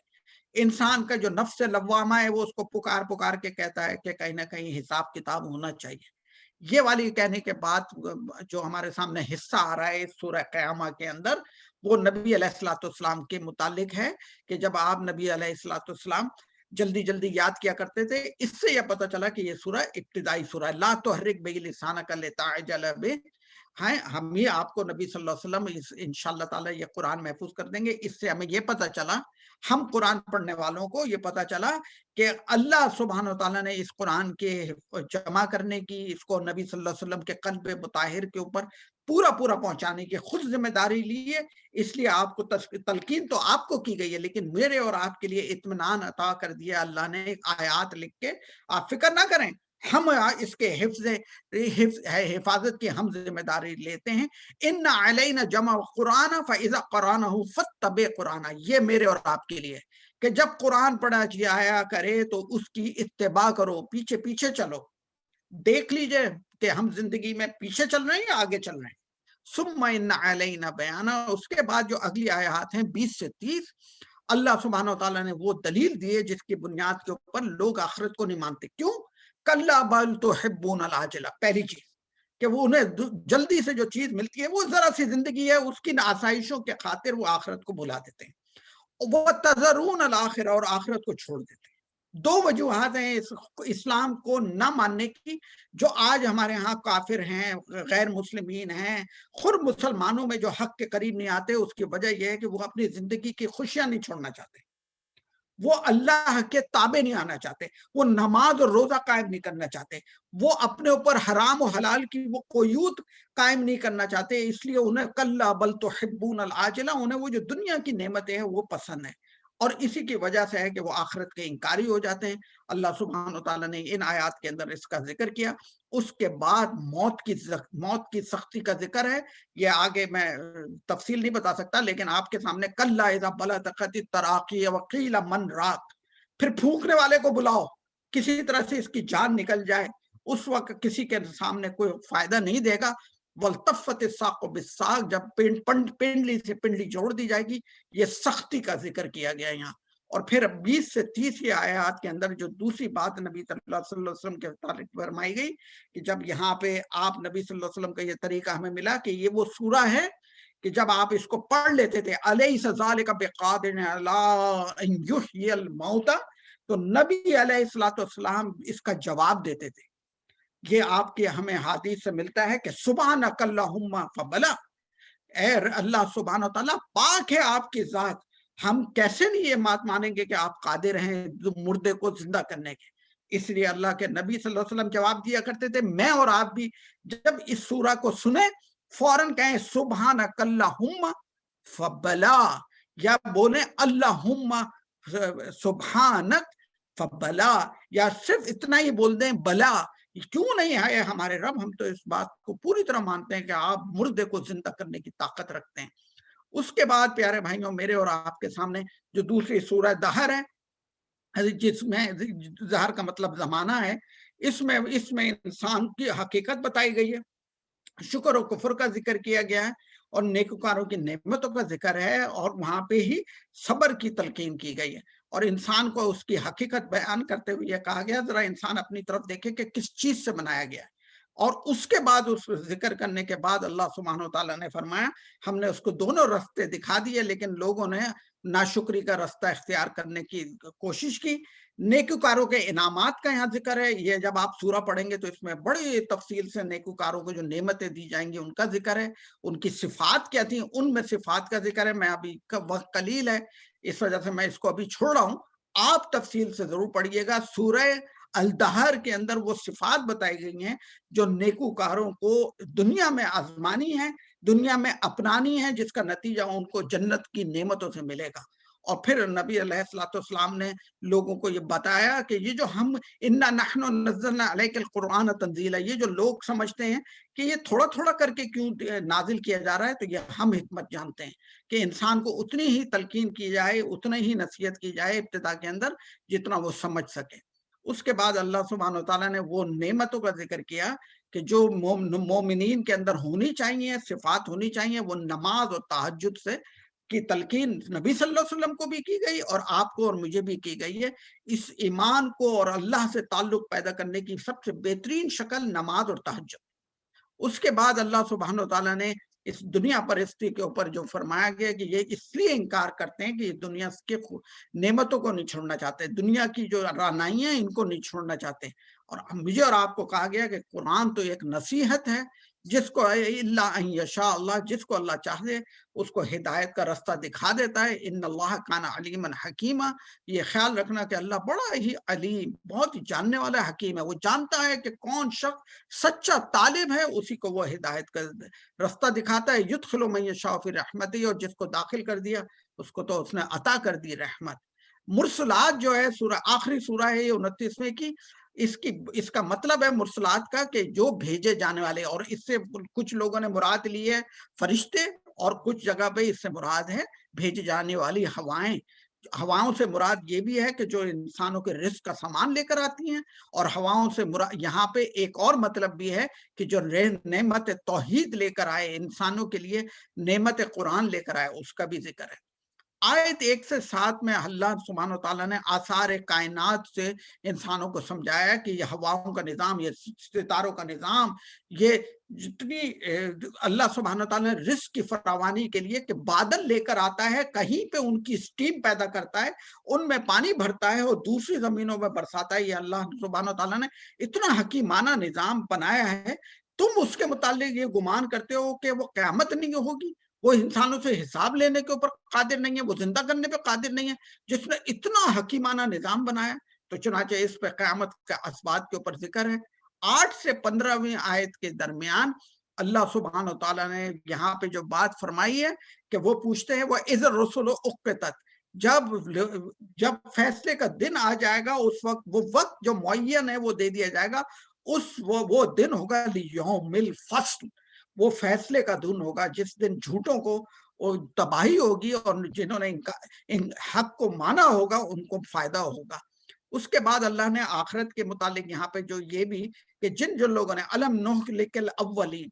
انسان کا جو نفس لوامہ ہے وہ اس کو پکار پکار کے کہتا ہے کہ کہیں نہ کہیں حساب کتاب ہونا چاہیے۔ یہ والی کہنے کے بعد جو ہمارے سامنے حصہ آ رہا ہے سورہ قیامہ کے اندر، وہ نبی علیہ الصلوۃ والسلام کے متعلق ہے کہ جب آپ نبی علیہ الصلوۃ والسلام جلدی جلدی یاد کیا کرتے تھے، اس سے یہ پتہ چلا کہ یہ سورہ ابتدائی سورہ ہے، لا تحرک بہ لسانک لتعجل بہ، ہیں ہم یہ آپ کو نبی صلی اللہ علیہ وسلم انشاءاللہ تعالیٰ یہ قرآن محفوظ کر دیں گے۔ اس سے ہمیں یہ پتہ چلا، ہم قرآن پڑھنے والوں کو یہ پتہ چلا کہ اللہ سبحانہ وتعالیٰ نے اس قرآن کے جمع کرنے کی، اس کو نبی صلی اللہ علیہ وسلم کے قلب مطہر کے اوپر پورا پہنچانے کی خود ذمہ داری لی ہے۔ اس لیے آپ کو تلقین تو آپ کو کی گئی ہے، لیکن میرے اور آپ کے لیے اطمینان عطا کر دیا اللہ نے ایک آیات لکھ کے، آپ فکر نہ کریں، ہم اس کے حفاظت کی ہم ذمہ داری لیتے ہیں۔ ان علینا جمع قرآن فاذا قرانہ فاتبع قرآن، یہ میرے اور آپ کے لیے کہ جب قرآن پڑھا جایا کرے تو اس کی اتباع کرو، پیچھے پیچھے چلو، دیکھ لیجئے کہ ہم زندگی میں پیچھے چل رہے ہیں یا آگے چل رہے ہیں۔ ثم ان علینا بیانہ، اس کے بعد جو اگلی آیات ہیں 20 سے 30، اللہ سبحانہ وتعالیٰ نے وہ دلیل دی ہے جس کی بنیاد کے اوپر لوگ آخرت کو نہیں مانتے۔ کیوں؟ کلا بل تحبون العاجلہ، پہلی چیز کہ وہ انہیں جلدی سے جو چیز ملتی ہے، وہ ذرا سی زندگی ہے، اس کی آسائشوں کے خاطر وہ آخرت کو بھلا دیتے ہیں۔ وہ تذرون الآخرہ، اور آخرت کو چھوڑ دیتے ہیں۔ 2 وجوہات ہیں اسلام کو نہ ماننے کی، جو آج ہمارے ہاں کافر ہیں، غیر مسلمین ہیں، خود مسلمانوں میں جو حق کے قریب نہیں آتے، اس کی وجہ یہ ہے کہ وہ اپنی زندگی کی خوشیاں نہیں چھوڑنا چاہتے، وہ اللہ کے تابع نہیں آنا چاہتے، وہ نماز اور روزہ قائم نہیں کرنا چاہتے، وہ اپنے اوپر حرام و حلال کی وہ قیود قائم نہیں کرنا چاہتے، اس لیے انہیں کلا بل تحبون العاجلہ، انہیں وہ جو دنیا کی نعمتیں ہیں وہ پسند ہیں، اور اسی کی وجہ سے ہے کہ وہ آخرت کے انکاری ہو جاتے ہیں۔ اللہ سبحانہ وتعالیٰ نے ان آیات کے اندر اس کا ذکر کیا۔ اس کے بعد موت کی سختی کا ذکر ہے، یہ آگے میں تفصیل نہیں بتا سکتا، لیکن آپ کے سامنے کلا اذا بلغت التراقی وقیل من راق، پھر پھونکنے والے کو بلاؤ، کسی طرح سے اس کی جان نکل جائے، اس وقت کسی کے سامنے کوئی فائدہ نہیں دے گا۔ والتفت الساق بالساق، جب پنڈلی سے پنڈلی جوڑ دی جائے گی، یہ سختی کا ذکر کیا گیا یہاں۔ اور پھر 20 سے 30 آیات کے اندر جو دوسری بات نبی صلی اللہ علیہ وسلم کے متعلق فرمائی گئی کہ جب یہاں پہ آپ نبی صلی اللہ علیہ وسلم کا یہ طریقہ ہمیں ملا کہ یہ وہ سورہ ہے کہ جب آپ اس کو پڑھ لیتے تھے الیس ذالک بقادر علی ان یحیی الموتى، تو نبی علیہ الصلوۃ والسلام اس کا جواب دیتے تھے۔ یہ آپ کے ہمیں حدیث سے ملتا ہے کہ سبحانک اللہم فبلا، اے اللہ سبحانہ و تعالیٰ پاک ہے آپ کی ذات، ہم کیسے نہیں یہ بات مانیں گے کہ آپ قادر ہیں مردے کو زندہ کرنے کے۔ اس لیے اللہ کے نبی صلی اللہ علیہ وسلم جواب دیا کرتے تھے، میں اور آپ بھی جب اس سورہ کو سنیں فوراً کہیں سبحانک اللہم فبلا، یا بولیں اللہم سبحانک فبلا، یا صرف اتنا ہی بول دیں بلا، کیوں نہیں ہے ہمارے رب، ہم تو اس بات کو پوری طرح مانتے ہیں کہ آپ مردے کو زندہ کرنے کی طاقت رکھتے ہیں۔ اس کے بعد پیارے بھائیوں میرے اور آپ کے سامنے جو دوسری سورہ دہر ہے، جس میں دہر کا مطلب زمانہ ہے، اس میں انسان کی حقیقت بتائی گئی ہے، شکر و کفر کا ذکر کیا گیا ہے، اور نیکوکاروں کی نعمتوں کا ذکر ہے، اور وہاں پہ ہی صبر کی تلقین کی گئی ہے، اور انسان کو اس کی حقیقت بیان کرتے ہوئے یہ کہا گیا ذرا انسان اپنی طرف دیکھے کہ کس چیز سے بنایا گیا ہے۔ اور اس کے بعد اس ذکر کرنے کے بعد اللہ سبحانہ و تعالیٰ نے فرمایا ہم نے اس کو دونوں رستے دکھا دیے، لیکن لوگوں نے ناشکری کا رستہ اختیار کرنے کی کوشش کی۔ نیکوکاروں کے انعامات کا یہاں ذکر ہے، یہ جب آپ سورہ پڑھیں گے تو اس میں بڑی تفصیل سے نیکوکاروں کو جو نعمتیں دی جائیں گی ان کا ذکر ہے، ان کی صفات کیا تھیں ان میں صفات کا ذکر ہے۔ میں ابھی وقت قلیل ہے اس وجہ سے میں اس کو ابھی چھوڑ رہا ہوں، آپ تفصیل سے ضرور پڑھیے گا۔ سورہ الدہر کے اندر وہ صفات بتائی گئی ہیں جو نیکوکاروں کو دنیا میں آزمانی ہے، دنیا میں اپنانی ہے، جس کا نتیجہ ان کو جنت کی نعمتوں سے ملے گا۔ اور پھر نبی علیہ الصلوۃ والسلام نے لوگوں کو یہ بتایا کہ یہ جو ہم انا نحن نزلنا علیک القرآن تنزیلا، یہ جو لوگ سمجھتے ہیں کہ یہ تھوڑا تھوڑا کر کے کیوں نازل کیا جا رہا ہے، تو یہ ہم حکمت جانتے ہیں کہ انسان کو اتنی ہی تلقین کی جائے، اتنا ہی نصیحت کی جائے ابتدا کے اندر جتنا وہ سمجھ سکے۔ اس کے بعد اللہ سبحانہ و تعالیٰ نے وہ نعمتوں کا ذکر کیا کہ جو مومنین کے اندر ہونی چاہیے، صفات ہونی چاہیے، وہ نماز اور تہجد سے کی تلقین نبی صلی اللہ علیہ وسلم کو بھی کی گئی اور آپ کو اور مجھے بھی کی گئی ہے۔ اس ایمان کو اور اللہ سے تعلق پیدا کرنے کی سب سے بہترین شکل نماز اور تہجد۔ اس کے بعد اللہ سبحانہ و تعالیٰ نے اس دنیا پرستی کے اوپر جو فرمایا گیا کہ یہ اس لیے انکار کرتے ہیں کہ یہ دنیا کے نعمتوں کو نہیں چھوڑنا چاہتے، دنیا کی جو رعنائیاں ان کو نہیں چھوڑنا چاہتے۔ اور مجھے اور آپ کو کہا گیا کہ قرآن تو ایک نصیحت ہے، جس کو اللہ ان یشاء اللہ، جس کو اللہ چاہے اس کو ہدایت کا رستہ دکھا دیتا ہے۔ ان اللہ کان علیما حکیما، یہ خیال رکھنا کہ اللہ بڑا ہی علیم، بہت ہی جاننے والا حکیم ہے، وہ جانتا ہے کہ کون شخص سچا طالب ہے، اسی کو وہ ہدایت کا رستہ دکھاتا ہے۔ یدخل من یشاء فی رحمتہ، اور جس کو داخل کر دیا اس کو تو اس نے عطا کر دی رحمت۔ مرسلات جو ہے سورہ آخری سورہ ہے یہ 29ویں کی، اس کا مطلب ہے مرسلات کا کہ جو بھیجے جانے والے، اور اس سے کچھ لوگوں نے مراد لی ہے فرشتے، اور کچھ جگہ پہ اس سے مراد ہے بھیجے جانے والی ہوائیں۔ ہواؤں سے مراد یہ بھی ہے کہ جو انسانوں کے رزق کا سامان لے کر آتی ہیں، اور ہواؤں سے مراد یہاں پہ ایک اور مطلب بھی ہے کہ جو نعمت توحید لے کر آئے انسانوں کے لیے، نعمت قرآن لے کر آئے، اس کا بھی ذکر ہے۔ آیت 1 سے 7 میں اللہ سبحانہ و تعالیٰ نے آثار کائنات سے انسانوں کو سمجھایا کہ یہ ہواؤں کا نظام، یہ ستاروں کا نظام، یہ جتنی اللہ سبحانہ و تعالیٰ نے رزق کی فراوانی کے لیے کہ بادل لے کر آتا ہے، کہیں پہ ان کی سٹیم پیدا کرتا ہے، ان میں پانی بھرتا ہے اور دوسری زمینوں میں برساتا ہے۔ یہ اللہ سبحانہ و تعالیٰ نے اتنا حکیمانہ نظام بنایا ہے، تم اس کے متعلق یہ گمان کرتے ہو کہ وہ قیامت نہیں ہوگی، وہ انسانوں سے حساب لینے کے اوپر قادر نہیں ہے، وہ زندہ کرنے پہ قادر نہیں ہے، جس نے اتنا حکیمانہ نظام بنایا۔ تو چنانچہ اس پہ قیامت کے اسبات کے اوپر ذکر ہے۔ 8 سے 15ویں آیت کے درمیان اللہ سبحانہ و تعالیٰ نے یہاں پہ جو بات فرمائی ہے کہ وہ پوچھتے ہیں وَإِذَا الرُّسُلُ أُقِّتَتْ، جب فیصلے کا دن آ جائے گا، اس وقت وہ وقت جو معین ہے وہ دے دیا جائے گا، وہ دن ہوگا لِيَوْمِ الْفَصْلِ، وہ فیصلے کا دن ہوگا جس دن جھوٹوں کو تباہی ہوگی، اور جنہوں نے حق کو مانا ہوگا ان کو فائدہ ہوگا۔ اس کے بعد اللہ نے آخرت کے متعلق یہاں پہ جو یہ بھی کہ جن لوگوں نے علم نہلک الاولین،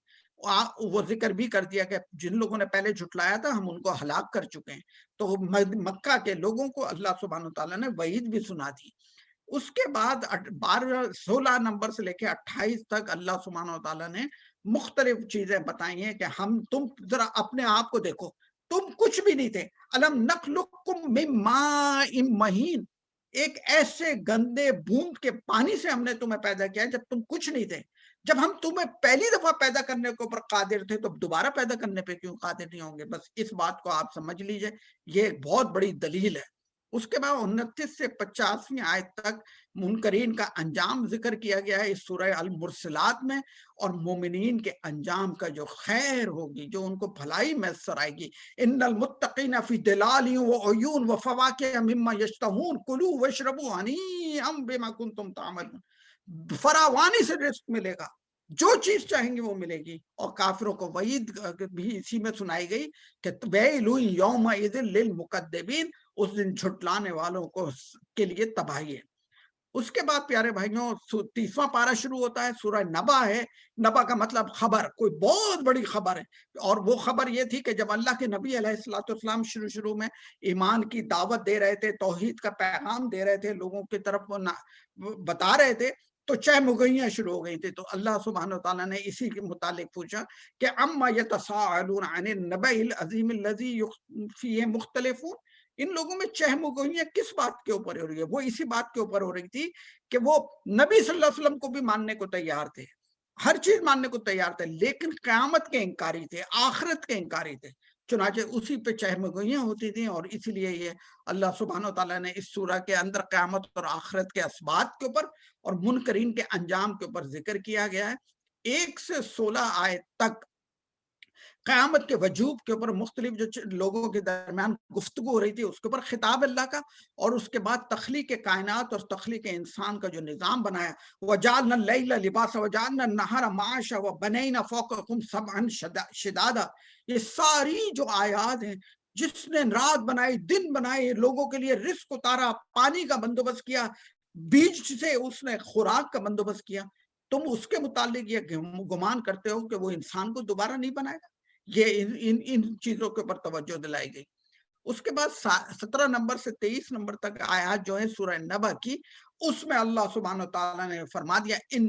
وہ ذکر بھی کر دیا کہ جن لوگوں نے پہلے جھٹلایا تھا ہم ان کو ہلاک کر چکے ہیں، تو مکہ کے لوگوں کو اللہ سبحانہ تعالیٰ نے وعید بھی سنا دی۔ اس کے بعد 16 نمبر سے لے کے 28 تک اللہ سبحانہ تعالیٰ نے مختلف چیزیں بتائی ہیں کہ تم ذرا اپنے آپ کو دیکھو، تم کچھ بھی نہیں تھے۔ علم نخلقکم من ماء مہین، ایک ایسے گندے بوند کے پانی سے ہم نے تمہیں پیدا کیا جب تم کچھ نہیں تھے۔ جب ہم تمہیں پہلی دفعہ پیدا کرنے کے اوپر قادر تھے تو دوبارہ پیدا کرنے پہ کیوں قادر نہیں ہوں گے؟ بس اس بات کو آپ سمجھ لیجئے، یہ ایک بہت بڑی دلیل ہے۔ اس کے بعد 29 سے 50ویں آیت تک منکرین کا انجام ذکر کیا گیا ہے اس سورہ المرسلات میں، اور مومنین کے انجام کا جو خیر ہوگی، جو ان کو بھلائی میسر آئے گی۔ ان المتقین فی ظلال وعیون وفواکہ مما یشتہون کلوا واشربوا ہنیئا بما کنتم تعملون، فراوانی سے رزق ملے گا، جو چیز چاہیں گے وہ ملے گی۔ اور کافروں کو وعید بھی اسی میں سنائی گئی کہ ویل یومئذ للمکذبین، اس دن جھٹلانے والوں کو کے لیے تباہی ہے۔ اس کے بعد پیارے بھائیوں 30واں پارہ شروع ہوتا ہے، سورہ نبا ہے۔ نبا کا مطلب خبر، کوئی بہت بڑی خبر ہے، اور وہ خبر یہ تھی کہ جب اللہ کے نبی علیہ السلام شروع میں ایمان کی دعوت دے رہے تھے، توحید کا پیغام دے رہے تھے، لوگوں کی طرف بتا رہے تھے، تو چہمگوئیاں شروع ہو گئی تھی۔ تو اللہ سبحانہ وتعالیٰ نے اسی کے متعلق پوچھا کہ اما یتساءلون عن النبأ العظیم الذی فیہ مختلفون، ان لوگوں میں چہمگوئیاں کس بات کے اوپر ہو رہی ہے؟ وہ اسی بات کے اوپر ہو رہی تھی کہ وہ نبی صلی اللہ علیہ وسلم کو بھی ماننے کو تیار تھے، ہر چیز ماننے کو تیار تھے، لیکن قیامت کے انکاری تھے، آخرت کے انکاری تھے۔ چنانچہ اسی پہ چہمگوئیاں ہوتی تھیں، اور اسی لیے یہ اللہ سبحانہ وتعالیٰ نے اس سورہ کے اندر قیامت اور آخرت کے اسبات کے اوپر اور منکرین کے انجام کے اوپر ذکر کیا گیا ہے۔ 1 سے 16 آیت تک قیامت کے وجوب کے اوپر مختلف جو لوگوں کے درمیان گفتگو ہو رہی تھی، اس کے اوپر خطاب اللہ کا، اور اس کے بعد تخلیق کائنات اور تخلیق انسان کا جو نظام بنایا، وَجَعَلْنَا اللَّيْلَ لِبَاسًا وَجَعَلْنَا النَّهَارَ مَعَاشًا وَبَنَيْنَا فَوْقَكُمْ سَبْعًا شِدَادًا، یہ ساری جو آیات ہیں، جس نے رات بنائی، دن بنائے، لوگوں کے لیے رزق اتارا، پانی کا بندوبست کیا، بیج سے اس نے خوراک کا بندوبست کیا، تم اس کے متعلق یہ گمان کرتے ہو کہ وہ انسان کو دوبارہ نہیں بنائے گا؟ یہ ان چیزوں کے اوپر توجہ دلائی گئی۔ اس کے بعد 17 نمبر سے 23 نمبر تک آیات جو ہے سورہ نبا کی، اس میں اللہ سبحانہ وتعالیٰ نے فرما دیا ان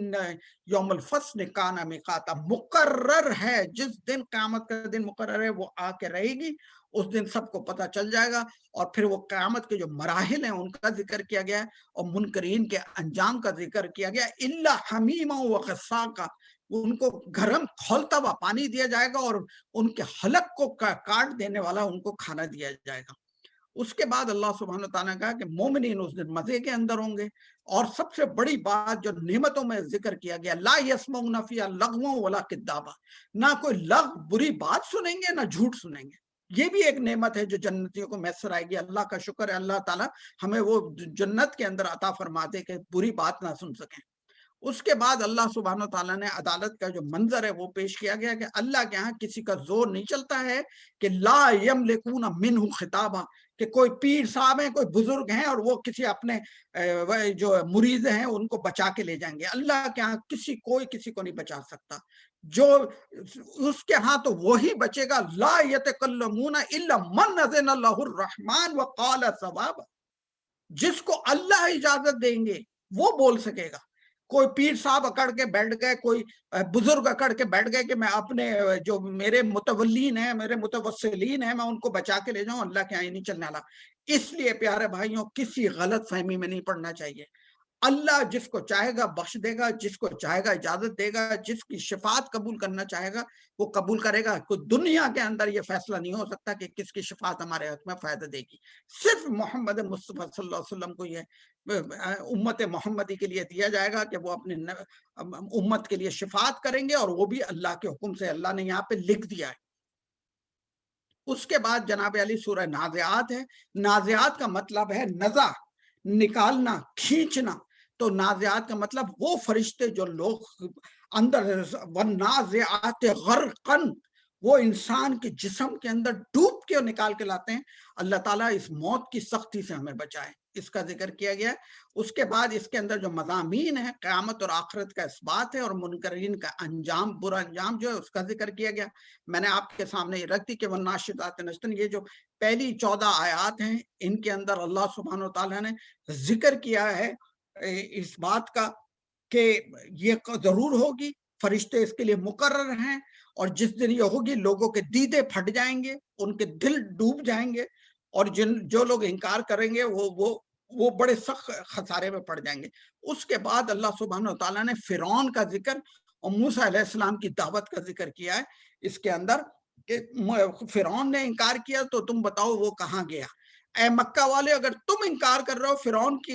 یوم الفصل کان میقاتا، مقرر ہے جس دن قیامت کا دن مقرر ہے، وہ آ کے رہے گی، اس دن سب کو پتہ چل جائے گا۔ اور پھر وہ قیامت کے جو مراحل ہیں ان کا ذکر کیا گیا ہے، اور منکرین کے انجام کا ذکر کیا گیا، الا حمیما وغساقا، ان کو گرم کھولتا ہوا پانی دیا جائے گا، اور ان کے حلق کو کاٹ دینے والا ان کو کھانا دیا جائے گا۔ اس کے بعد اللہ سبحانہ وتعالیٰ نے کہا کہ مومنین اس دن مزے کے اندر ہوں گے، اور سب سے بڑی بات جو نعمتوں میں ذکر کیا گیا، لا یسمعون فیہا لغوا ولا کذابا، نہ کوئی لغو بری بات سنیں گے نہ جھوٹ سنیں گے۔ یہ بھی ایک نعمت ہے جو جنتیوں کو میسر آئے گی۔ اللہ کا شکر ہے اللہ تعالیٰ ہمیں وہ جنت کے اندر عطا فرما دے کہ بری بات نہ سن سکیں۔ اس کے بعد اللہ سبحانہ وتعالیٰ نے عدالت کا جو منظر ہے وہ پیش کیا گیا کہ اللہ کے ہاں کسی کا زور نہیں چلتا ہے کہ لا یملکون منہ خطابا، کہ کوئی پیر صاحب ہیں، کوئی بزرگ ہیں، اور وہ کسی اپنے جو مرید ہیں ان کو بچا کے لے جائیں گے۔ اللہ کے ہاں کوئی کسی کو نہیں بچا سکتا، جو اس کے ہاں تو وہی بچے گا۔ لا یتکلمون الا من اذن اللہ الرحمن وقال صوابا، جس کو اللہ اجازت دیں گے وہ بول سکے گا۔ کوئی پیر صاحب اکڑ کے بیٹھ گئے، کوئی بزرگ اکڑ کے بیٹھ گئے کہ میں اپنے جو میرے متولین ہیں، میرے متوسلین ہیں، میں ان کو بچا کے لے جاؤں، اللہ کے آئین نہیں چلنے والا۔ اس لیے پیارے بھائیوں کسی غلط فہمی میں نہیں پڑنا چاہیے۔ اللہ جس کو چاہے گا بخش دے گا، جس کو چاہے گا اجازت دے گا، جس کی شفاعت قبول کرنا چاہے گا وہ قبول کرے گا۔ کوئی دنیا کے اندر یہ فیصلہ نہیں ہو سکتا کہ کس کی شفاعت ہمارے حق میں فائدہ دے گی۔ صرف محمد مصطفیٰ صلی اللہ علیہ وسلم کو یہ امت محمدی کے لیے دیا جائے گا کہ وہ اپنے امت کے لیے شفاعت کریں گے، اور وہ بھی اللہ کے حکم سے، اللہ نے یہاں پہ لکھ دیا ہے۔ اس کے بعد جناب علی سورہ نازعات ہے۔ نازعات کا مطلب ہے نزع، نکالنا، کھینچنا۔ تو نازعات کا مطلب وہ فرشتے جو لوگ اندر، والنازعات غرقاً، وہ انسان کے جسم کے اندر ڈوب کیوں نکال کے لاتے ہیں؟ اللہ تعالیٰ اس موت کی سختی سے ہمیں بچائے، اس کا ذکر کیا گیا ہے۔ اس کے بعد اس کے اندر جو مضامین ہیں قیامت اور آخرت کا اثبات ہے، اور منکرین کا انجام، برا انجام جو ہے اس کا ذکر کیا گیا۔ میں نے آپ کے سامنے یہ رکھ دی کہ والناشطات نشطا، یہ جو پہلی 14 آیات ہیں ان کے اندر اللہ سبحانہ و تعالیٰ نے ذکر کیا ہے اس بات کا کہ یہ ضرور ہوگی، فرشتے اس کے لیے مقرر ہیں، اور جس دن یہ ہوگی لوگوں کے دیدے پھٹ جائیں گے، ان کے دل ڈوب جائیں گے، اور جو لوگ انکار کریں گے وہ بڑے سخت خسارے میں پڑ جائیں گے۔ اس کے بعد اللہ سبحانہ و تعالیٰ نے فرعون کا ذکر اور موسیٰ علیہ السلام کی دعوت کا ذکر کیا ہے اس کے اندر، کہ فرعون نے انکار کیا تو تم بتاؤ وہ کہاں گیا۔ اے مکہ والے، اگر تم انکار کر رہے ہو فرعون کی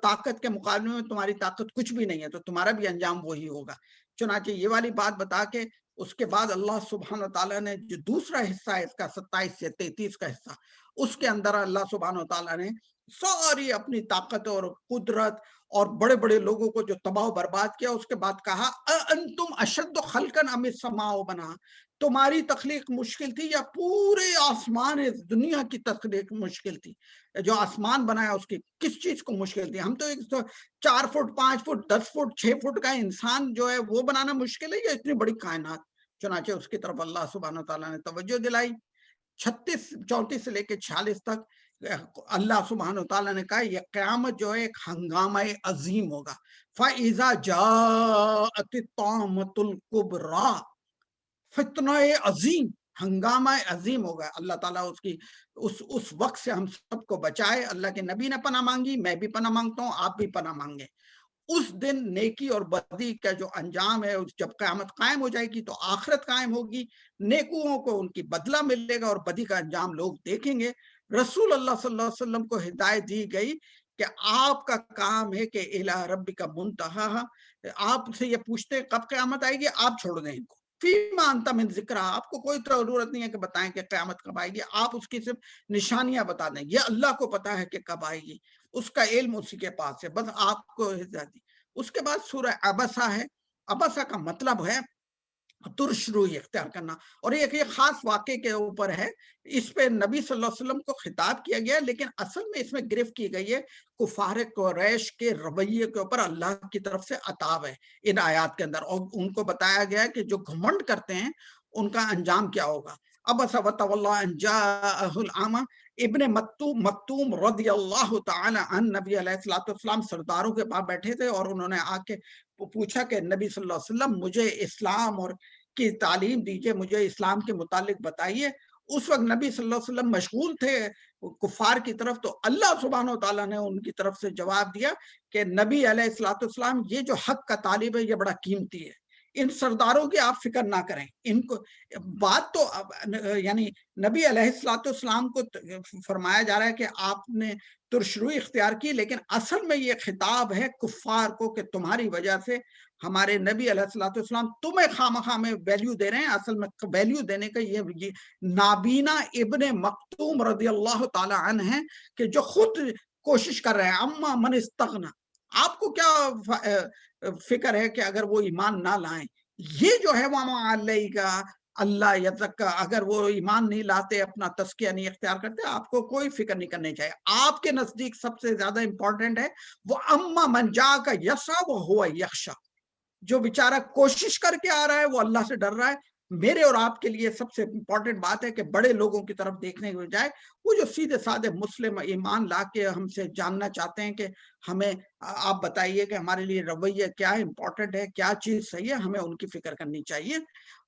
طاقت کے مقابلے میں تمہاری طاقت کچھ بھی نہیں ہے، تو تمہارا بھی انجام وہی ہوگا۔ چنانچہ یہ والی بات بتا کے اس کے بعد اللہ سبحانہ وتعالیٰ نے جو دوسرا حصہ ہے اس کا 27 سے 33 کا حصہ، اس کے اندر اللہ سبحانہ وتعالیٰ نے ساری اپنی طاقت اور قدرت اور بڑے بڑے لوگوں کو جو تباہ و برباد کیا، اس کے بعد کہا انتم اشد خلقا ام السماء بنا، تمہاری تخلیق مشکل تھی یا پورے آسمان اس دنیا کی تخلیق مشکل تھی؟ جو آسمان بنایا اس کی کس چیز کو مشکل تھی؟ ہم تو 4 فٹ 5 فٹ 10 فٹ 6 فٹ کا انسان جو ہے وہ بنانا مشکل ہے، یا اتنی بڑی کائنات؟ چنانچہ اس کی طرف اللہ سبحانہ وتعالیٰ نے توجہ دلائی۔ 34 سے لے کے 46 تک اللہ سبحانہ وتعالیٰ نے کہا یہ قیامت جو ہے ایک ہنگامہ عظیم ہوگا۔ فَإِذَا جَاءَتِ الطَّامَّةُ الْكُبْرَىٰ، فتنہ عظیم، ہنگامہ عظیم ہوگا۔ اللہ تعالیٰ اس وقت سے ہم سب کو بچائے۔ اللہ کے نبی نے پناہ مانگی، میں بھی پناہ مانگتا ہوں، آپ بھی پناہ مانگیں۔ اس دن نیکی اور بدی کا جو انجام ہے، جب قیامت قائم ہو جائے گی تو آخرت قائم ہوگی، نیکوؤں کو ان کی بدلہ ملے گا اور بدی کا انجام لوگ دیکھیں گے۔ رسول اللہ صلی اللہ علیہ وسلم کو ہدایت دی گئی کہ آپ کا کام ہے کہ الہ ربک منتہاہا، آپ سے یہ پوچھتے ہیں کب قیامت آئے گی، آپ چھوڑ دیں ان کو۔ فیما انت من ذکرہ، آپ کو کوئی ضرورت نہیں ہے کہ بتائیں کہ قیامت کب آئے گی، آپ اس کی صرف نشانیاں بتا دیں، یہ اللہ کو پتا ہے کہ کب آئے گی، اس کا علم اسی کے پاس ہے، بس آپ کو ہدایت دی۔ اس کے بعد سورہ عبسہ ہے۔ عبسہ کا مطلب ہے ترش روی اختیار کرنا، اور یہ خاص واقعے کے اوپر ہے، اس پہ نبی صلی اللہ علیہ وسلم کو خطاب کیا گیا ہے، لیکن اصل میں اس میں گرفت کی گئی ہے کفار قریش کے رویے کے اوپر اللہ کی طرف سے عتاب ہے ان آیات کے اندر، اور ان کو بتایا گیا ہے کہ جو گھمنڈ کرتے ہیں ان کا انجام کیا ہوگا۔ عبس وتولی ان جاءہ الاعمی، ابن مکتوم رضی اللہ تعالی عنہ نبی علیہ السلام سرداروں کے پاس بیٹھے تھے، اور انہوں نے آ کے پوچھا کہ نبی صلی اللہ علیہ وسلم مجھے اسلام اور کی تعلیم دیجئے، مجھے اسلام کے متعلق بتائیے۔ اس وقت نبی صلی اللہ علیہ وسلم مشغول تھے کفار کی طرف، تو اللہ سبحانہ وتعالیٰ نے ان کی طرف سے جواب دیا کہ نبی علیہ السلام یہ جو حق کا طالب ہے یہ بڑا قیمتی ہے، ان سرداروں کی آپ فکر نہ کریں، ان کو بات تو یعنی نبی علیہ السلام کو فرمایا جا رہا ہے کہ آپ نے ترشروئی اختیار کی، لیکن اصل میں یہ خطاب ہے کفار کو کہ تمہاری وجہ سے ہمارے نبی علیہ السلام تمہیں خامخواہ میں ویلیو دے رہے ہیں۔ اصل میں ویلیو دینے کا یہ نابینا ابن مکتوم رضی اللہ تعالی عنہ ہیں کہ جو خود کوشش کر رہے ہیں، اما من استغنا، آپ کو کیا فکر ہے کہ اگر وہ ایمان نہ لائیں، یہ جو ہے وما علیہ اللہ یزکا، اگر وہ ایمان نہیں لاتے، اپنا تزکیہ نہیں اختیار کرتے، آپ کو کوئی فکر نہیں کرنی چاہیے۔ آپ کے نزدیک سب سے زیادہ امپورٹنٹ ہے وہ اما من جا کا یسا وہ ہوا یخشا، جو بیچارہ کوشش کر کے آ رہا ہے وہ اللہ سے ڈر رہا ہے۔ میرے اور آپ کے لیے سب سے امپورٹنٹ بات ہے کہ بڑے لوگوں کی طرف دیکھنے کے بجائے وہ جو سیدھے سادے مسلم ایمان لا کے ہم سے جاننا چاہتے ہیں کہ ہمیں آپ بتائیے کہ ہمارے لیے رویہ کیا امپورٹنٹ ہے، کیا چیز صحیح ہے، ہمیں ان کی فکر کرنی چاہیے۔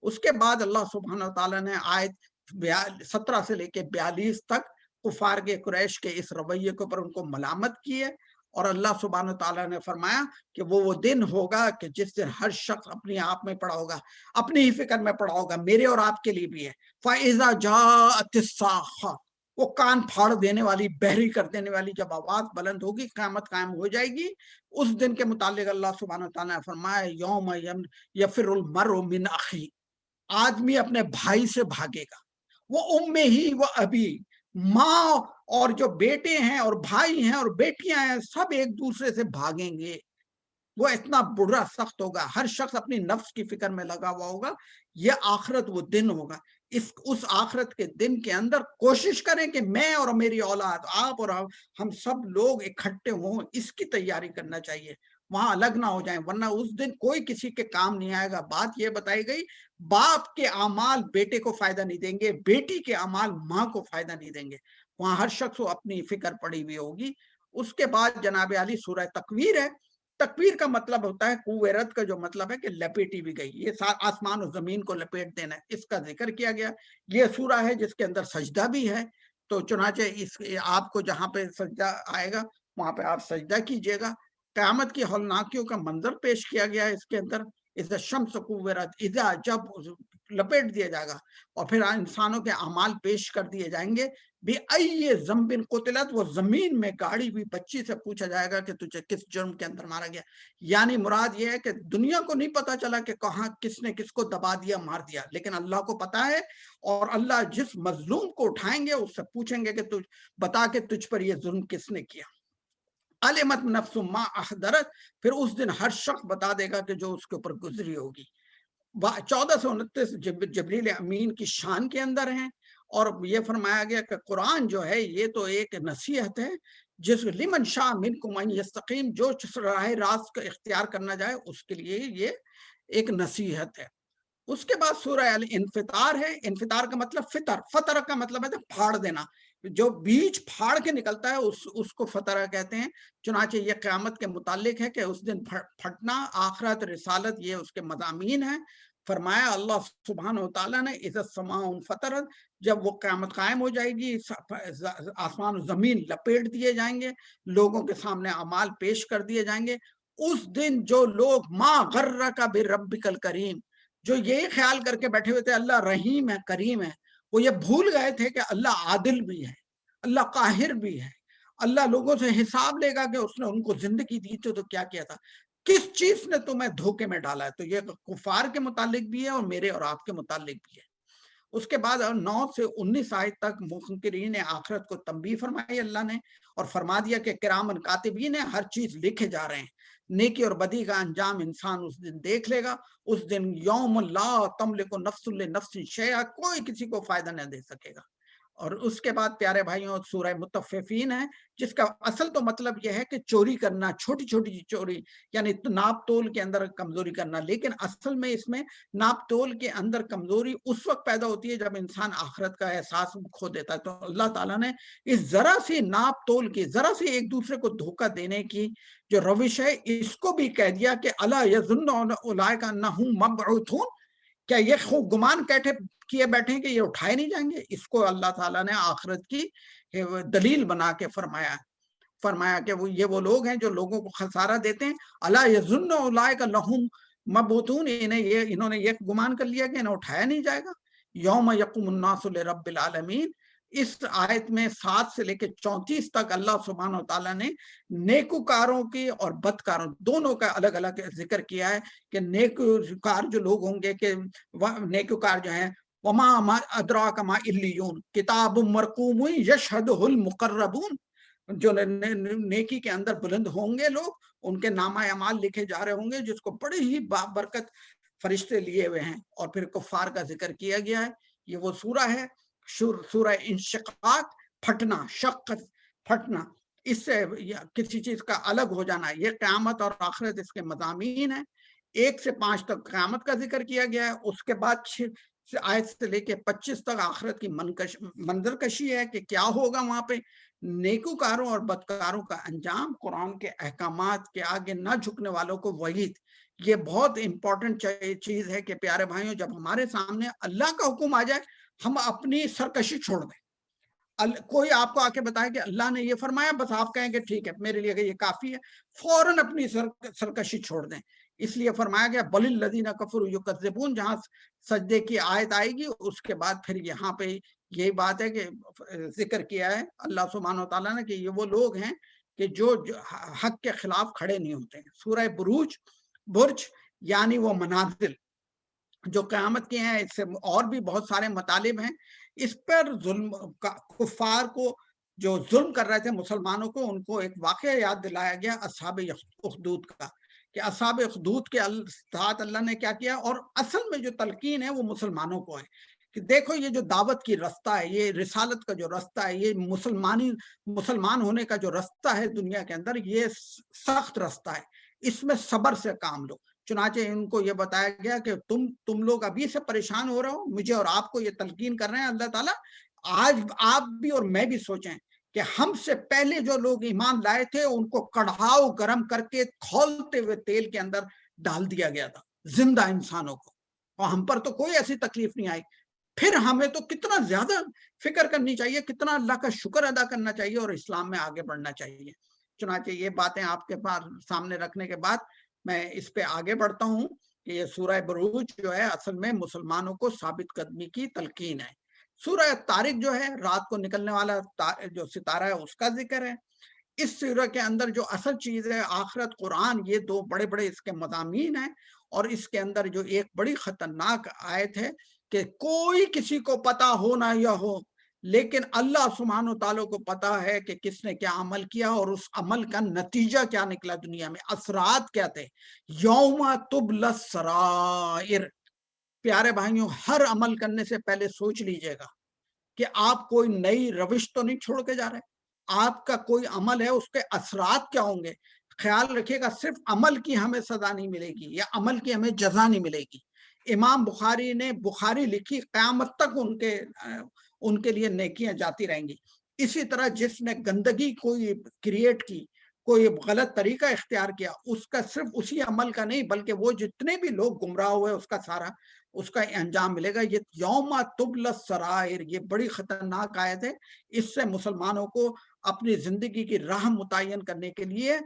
اس کے بعد اللہ سبحانہ تعالیٰ نے آیت 17 سے لے کے 42 تک کفار کے قریش کے اس رویے کے اوپر ان کو ملامت کی ہے، اور اللہ سبحانہ تعالیٰ نے فرمایا کہ وہ دن ہوگا کہ جس دن ہر شخص اپنے آپ میں پڑا ہوگا، اپنی ہی فکر میں پڑا ہوگا، میرے اور آپ کے لیے بھی ہے۔ فَإِذَا جَاءَتِ الصَّاخَّةُ، وہ کان پھاڑ دینے والی، بحری کر دینے والی جب آواز بلند ہوگی، قیامت قائم ہو جائے گی۔ اس دن کے متعلق اللہ سبحانہ تعالیٰ نے فرمایا یوم یفر المرء من اخی، آدمی اپنے بھائی سے بھاگے گا، وہ امہ ہی وہ ابی، ماں اور جو بیٹے ہیں اور بھائی ہیں اور بیٹیاں ہیں سب ایک دوسرے سے بھاگیں گے۔ وہ اتنا برا سخت ہوگا، ہر شخص اپنی نفس کی فکر میں لگا ہوا ہوگا، یہ آخرت وہ دن ہوگا۔ اس آخرت کے دن کے اندر کوشش کریں کہ میں اور میری اولاد، آپ اور ہم سب لوگ اکٹھے ہوں، اس کی تیاری کرنا چاہیے، وہاں الگ نہ ہو جائیں، ورنہ اس دن کوئی کسی کے کام نہیں آئے گا۔ بات یہ بتائی گئی، باپ کے اعمال بیٹے کو فائدہ نہیں دیں گے، بیٹی کے اعمال ماں کو فائدہ نہیں دیں گے، وہاں ہر شخص کو اپنی فکر پڑی ہوئی ہوگی۔ اس کے بعد جناب علی سورہ تکویر ہے۔ تکویر کا مطلب ہوتا ہے، کویرت کا جو مطلب ہے کہ لپیٹی بھی گئی، یہ آسمان و زمین کو لپیٹ دینا ہے، اس کا ذکر کیا گیا۔ یہ سورہ ہے جس کے اندر سجدہ بھی ہے، تو چنانچہ آپ کو جہاں پہ سجدہ آئے گا وہاں پہ آپ سجدہ کیجئے گا۔ قیامت کی ہولناکیوں کا منظر پیش کیا گیا ہے اس کے اندر، اذا الشمس کوورت، اذا جب لپیٹ دیا جائے گا، اور پھر انسانوں کے اعمال پیش کر دیے جائیں گے۔ بِأَيِّ ذَنْبٍ قُتِلَتْ، وہ زمین میں گاڑی ہوئی بچی سے پوچھا جائے گا کہ تجھے کس جرم کے اندر مارا گیا۔ یعنی مراد یہ ہے کہ دنیا کو نہیں پتا چلا کہ کہاں کس نے کس کو دبا دیا، مار دیا، لیکن اللہ کو پتا ہے، اور اللہ جس مظلوم کو اٹھائیں گے اس سے پوچھیں گے کہ بتا کہ تجھ پر یہ ظلم کس نے کیا۔ علمت نفس ما احضرت، پھر اس دن ہر شخص بتا دے گا کہ جو اس کے اوپر گزری ہوگی۔ 1429 جبریل امین کی شان کے اندر ہیں، اور یہ فرمایا گیا کہ قرآن جو ہے یہ تو ایک نصیحت ہے، جس لمن شاء منکم ان یستقیم، جو راہ راست کا اختیار کرنا جائے اس کے لیے یہ ایک نصیحت ہے۔ اس کے بعد سورہ الانفطار ہے۔ انفطار کا مطلب فطر، فطر کا مطلب ہے پھاڑ دینا، جو بیج پھاڑ کے نکلتا ہے اس کو فطرہ کہتے ہیں۔ چنانچہ یہ قیامت کے متعلق ہے کہ اس دن پھٹنا، آخرت، رسالت، یہ اس کے مضامین ہیں۔ فرمایا اللہ سبحانہ وتعالیٰ نے، اذا السماء انفطرت، جب وہ قیامت قائم ہو جائے گی، آسمان و زمین لپیٹ دیے جائیں گے، لوگوں کے سامنے اعمال پیش کر دیے جائیں گے۔ اس دن جو لوگ ما غرک بربک الکریم، جو یہ خیال کر کے بیٹھے ہوئے تھے اللہ رحیم ہے، کریم ہے، وہ یہ بھول گئے تھے کہ اللہ عادل بھی ہے، اللہ قاہر بھی ہے، اللہ لوگوں سے حساب لے گا کہ اس نے ان کو زندگی دی تو کیا کیا تھا، کس چیز نے تمہیں دھوکے میں ڈالا ہے۔ تو یہ کفار کے متعلق بھی ہے اور میرے اور آپ کے متعلق بھی ہے۔ اس کے بعد 9 سے 19 آیت تک منکرین آخرت کو تنبیہ فرمائی اللہ نے، اور فرما دیا کہ کرامن کاتبین ہیں، ہر چیز لکھے جا رہے ہیں، نیکی اور بدی کا انجام انسان اس دن دیکھ لے گا۔ اس دن یوم لا تملک نفس لنفس شیئا، کوئی کسی کو فائدہ نہ دے سکے گا۔ اور اس کے بعد پیارے بھائیوں سورہ متففین ہے، جس کا اصل تو مطلب یہ ہے کہ چوری کرنا، چھوٹی چھوٹی چوری، یعنی ناپ تول کے اندر کمزوری کرنا، لیکن اصل میں اس میں ناپ تول کے اندر کمزوری اس وقت پیدا ہوتی ہے جب انسان آخرت کا احساس کھو دیتا ہے۔ تو اللہ تعالیٰ نے اس ذرا سی ناپ تول کی، ذرا سی ایک دوسرے کو دھوکہ دینے کی جو روش ہے، اس کو بھی کہہ دیا کہ الا یظن اولئک انہم مبعوثون، کیا یہ خوب گمان کیے بیٹھے ہیں کہ یہ اٹھائے نہیں جائیں گے؟ اس کو اللہ تعالیٰ نے آخرت کی دلیل بنا کے فرمایا کہ یہ لوگ ہیں جو لوگوں کو خسارہ دیتے ہیں۔ الا یظن اولئک انہم مبعوثون، انہوں نے یہ گمان کر لیا کہ انہیں اٹھایا نہیں جائے گا۔ یوم یقوم الناس لرب العالمین، اس آیت میں 7 سے لے کے 34 تک اللہ سبحانہ وتعالیٰ نے نیکوکاروں کی اور بدکاروں دونوں کا الگ الگ ذکر کیا ہے، کہ نیکوکار جو لوگ ہوں گے، کہ نیکوکار جو ہیں، وما ادراک ما علیون کتاب مرقوم یشہدہ المقربون، جو نیکی کے اندر بلند ہوں گے لوگ، ان کے نامہ اعمال لکھے جا رہے ہوں گے، جس کو بڑی ہی بابرکت فرشتے لیے ہوئے ہیں۔ اور پھر کفار کا ذکر کیا گیا ہے۔ یہ وہ سورہ ہے، سورہ انشقاق، پھٹنا، شقت، پھٹنا، اس سے کسی چیز کا الگ ہو جانا، یہ قیامت اور آخرت اس کے مضامین ہیں۔ 1 سے 5 تک قیامت کا ذکر کیا گیا ہے۔ اس کے بعد آیت سے لے کے 25 تک آخرت کی منظر کشی ہے کہ کیا ہوگا وہاں پہ، نیکوکاروں اور بدکاروں کا انجام، قرآن کے احکامات کے آگے نہ جھکنے والوں کو وعید۔ یہ بہت امپورٹنٹ چیز ہے کہ پیارے بھائیوں، جب ہمارے سامنے اللہ کا حکم آ جائے، ہم اپنی سرکشی چھوڑ دیں۔ کوئی آپ کو آ کے بتائے کہ اللہ نے یہ فرمایا، بس آپ کہیں کہ ٹھیک ہے میرے لیے یہ کافی ہے، فوراً اپنی سرکشی چھوڑ دیں۔ اس لیے فرمایا گیا بل الذین کفروا یکذبون، جہاں سجدے کی آیت آئے گی اس کے بعد پھر یہاں پہ یہی بات ہے کہ ذکر کیا ہے اللہ سبحانہ وتعالیٰ نے کہ یہ وہ لوگ ہیں کہ جو حق کے خلاف کھڑے نہیں ہوتے ہیں۔ سورہ برج یعنی وہ منازل جو قیامت کے ہیں، اس سے اور بھی بہت سارے مطالب ہیں۔ اس پر ظلم، کفار کو جو ظلم کر رہے تھے مسلمانوں کو، ان کو ایک واقعہ یاد دلایا گیا اصحاب اخدود کا، کہ اصحاب اخدود کے ساتھ اللہ نے کیا کیا، اور اصل میں جو تلقین ہے وہ مسلمانوں کو ہے کہ دیکھو یہ جو دعوت کی رستہ ہے، یہ رسالت کا جو رستہ ہے، یہ مسلمان ہونے کا جو رستہ ہے دنیا کے اندر، یہ سخت رستہ ہے، اس میں صبر سے کام لو۔ چنانچہ ان کو یہ بتایا گیا کہ تم لوگ ابھی سے پریشان ہو رہے ہو، مجھے اور آپ کو یہ تلقین کر رہے ہیں اللہ تعالیٰ، آج آپ بھی اور میں بھی سوچیں کہ ہم سے پہلے جو لوگ ایمان لائے تھے ان کو کڑھاؤ گرم کر کے کھولتے ہوئے تیل کے اندر ڈال دیا گیا تھا، زندہ انسانوں کو، اور ہم پر تو کوئی ایسی تکلیف نہیں آئی۔ پھر ہمیں تو کتنا زیادہ فکر کرنی چاہیے، کتنا اللہ کا شکر ادا کرنا چاہیے اور اسلام میں آگے بڑھنا چاہیے۔ چنانچہ یہ باتیں آپ کے پاس سامنے رکھنے کے بعد میں اس پہ آگے بڑھتا ہوں کہ یہ سورہ بروج جو ہے اصل میں مسلمانوں کو ثابت قدمی کی تلقین ہے۔ سورہ طارق جو ہے رات کو نکلنے والا جو ستارہ ہے اس کا ذکر ہے۔ اس سورہ کے اندر جو اصل چیز ہے آخرت، قرآن، یہ دو بڑے بڑے اس کے مضامین ہیں، اور اس کے اندر جو ایک بڑی خطرناک آیت ہے کہ کوئی کسی کو پتا ہو نہ یا ہو، لیکن اللہ سبحانہ وتعالیٰ کو پتا ہے کہ کس نے کیا عمل کیا اور اس عمل کا نتیجہ کیا نکلا دنیا میں، اثرات کیا تھے۔ یوم تبلی السرائر، پیارے بھائیوں ہر عمل کرنے سے پہلے سوچ لیجئے گا کہ آپ کوئی نئی روش تو نہیں چھوڑ کے جا رہے، آپ کا کوئی عمل ہے اس کے اثرات کیا ہوں گے۔ خیال رکھیے گا صرف عمل کی ہمیں سزا نہیں ملے گی یا عمل کی ہمیں جزا نہیں ملے گی۔ امام بخاری نے بخاری لکھی، قیامت تک ان کے لیے نیکیاں جاتی رہیں گی۔ اسی طرح جس نے گندگی کوئی کریٹ کی، کوئی غلط طریقہ اختیار کیا، اس کا صرف اسی عمل کا نہیں بلکہ وہ جتنے بھی لوگ گمراہ ہوئے اس کا سارا اس کا انجام ملے گا۔ یہ یوم تبلی السرائر، یہ بڑی خطرناک آیت ہے۔ اس سے مسلمانوں کو اپنی زندگی کی راہ متعین کرنے کے لیے،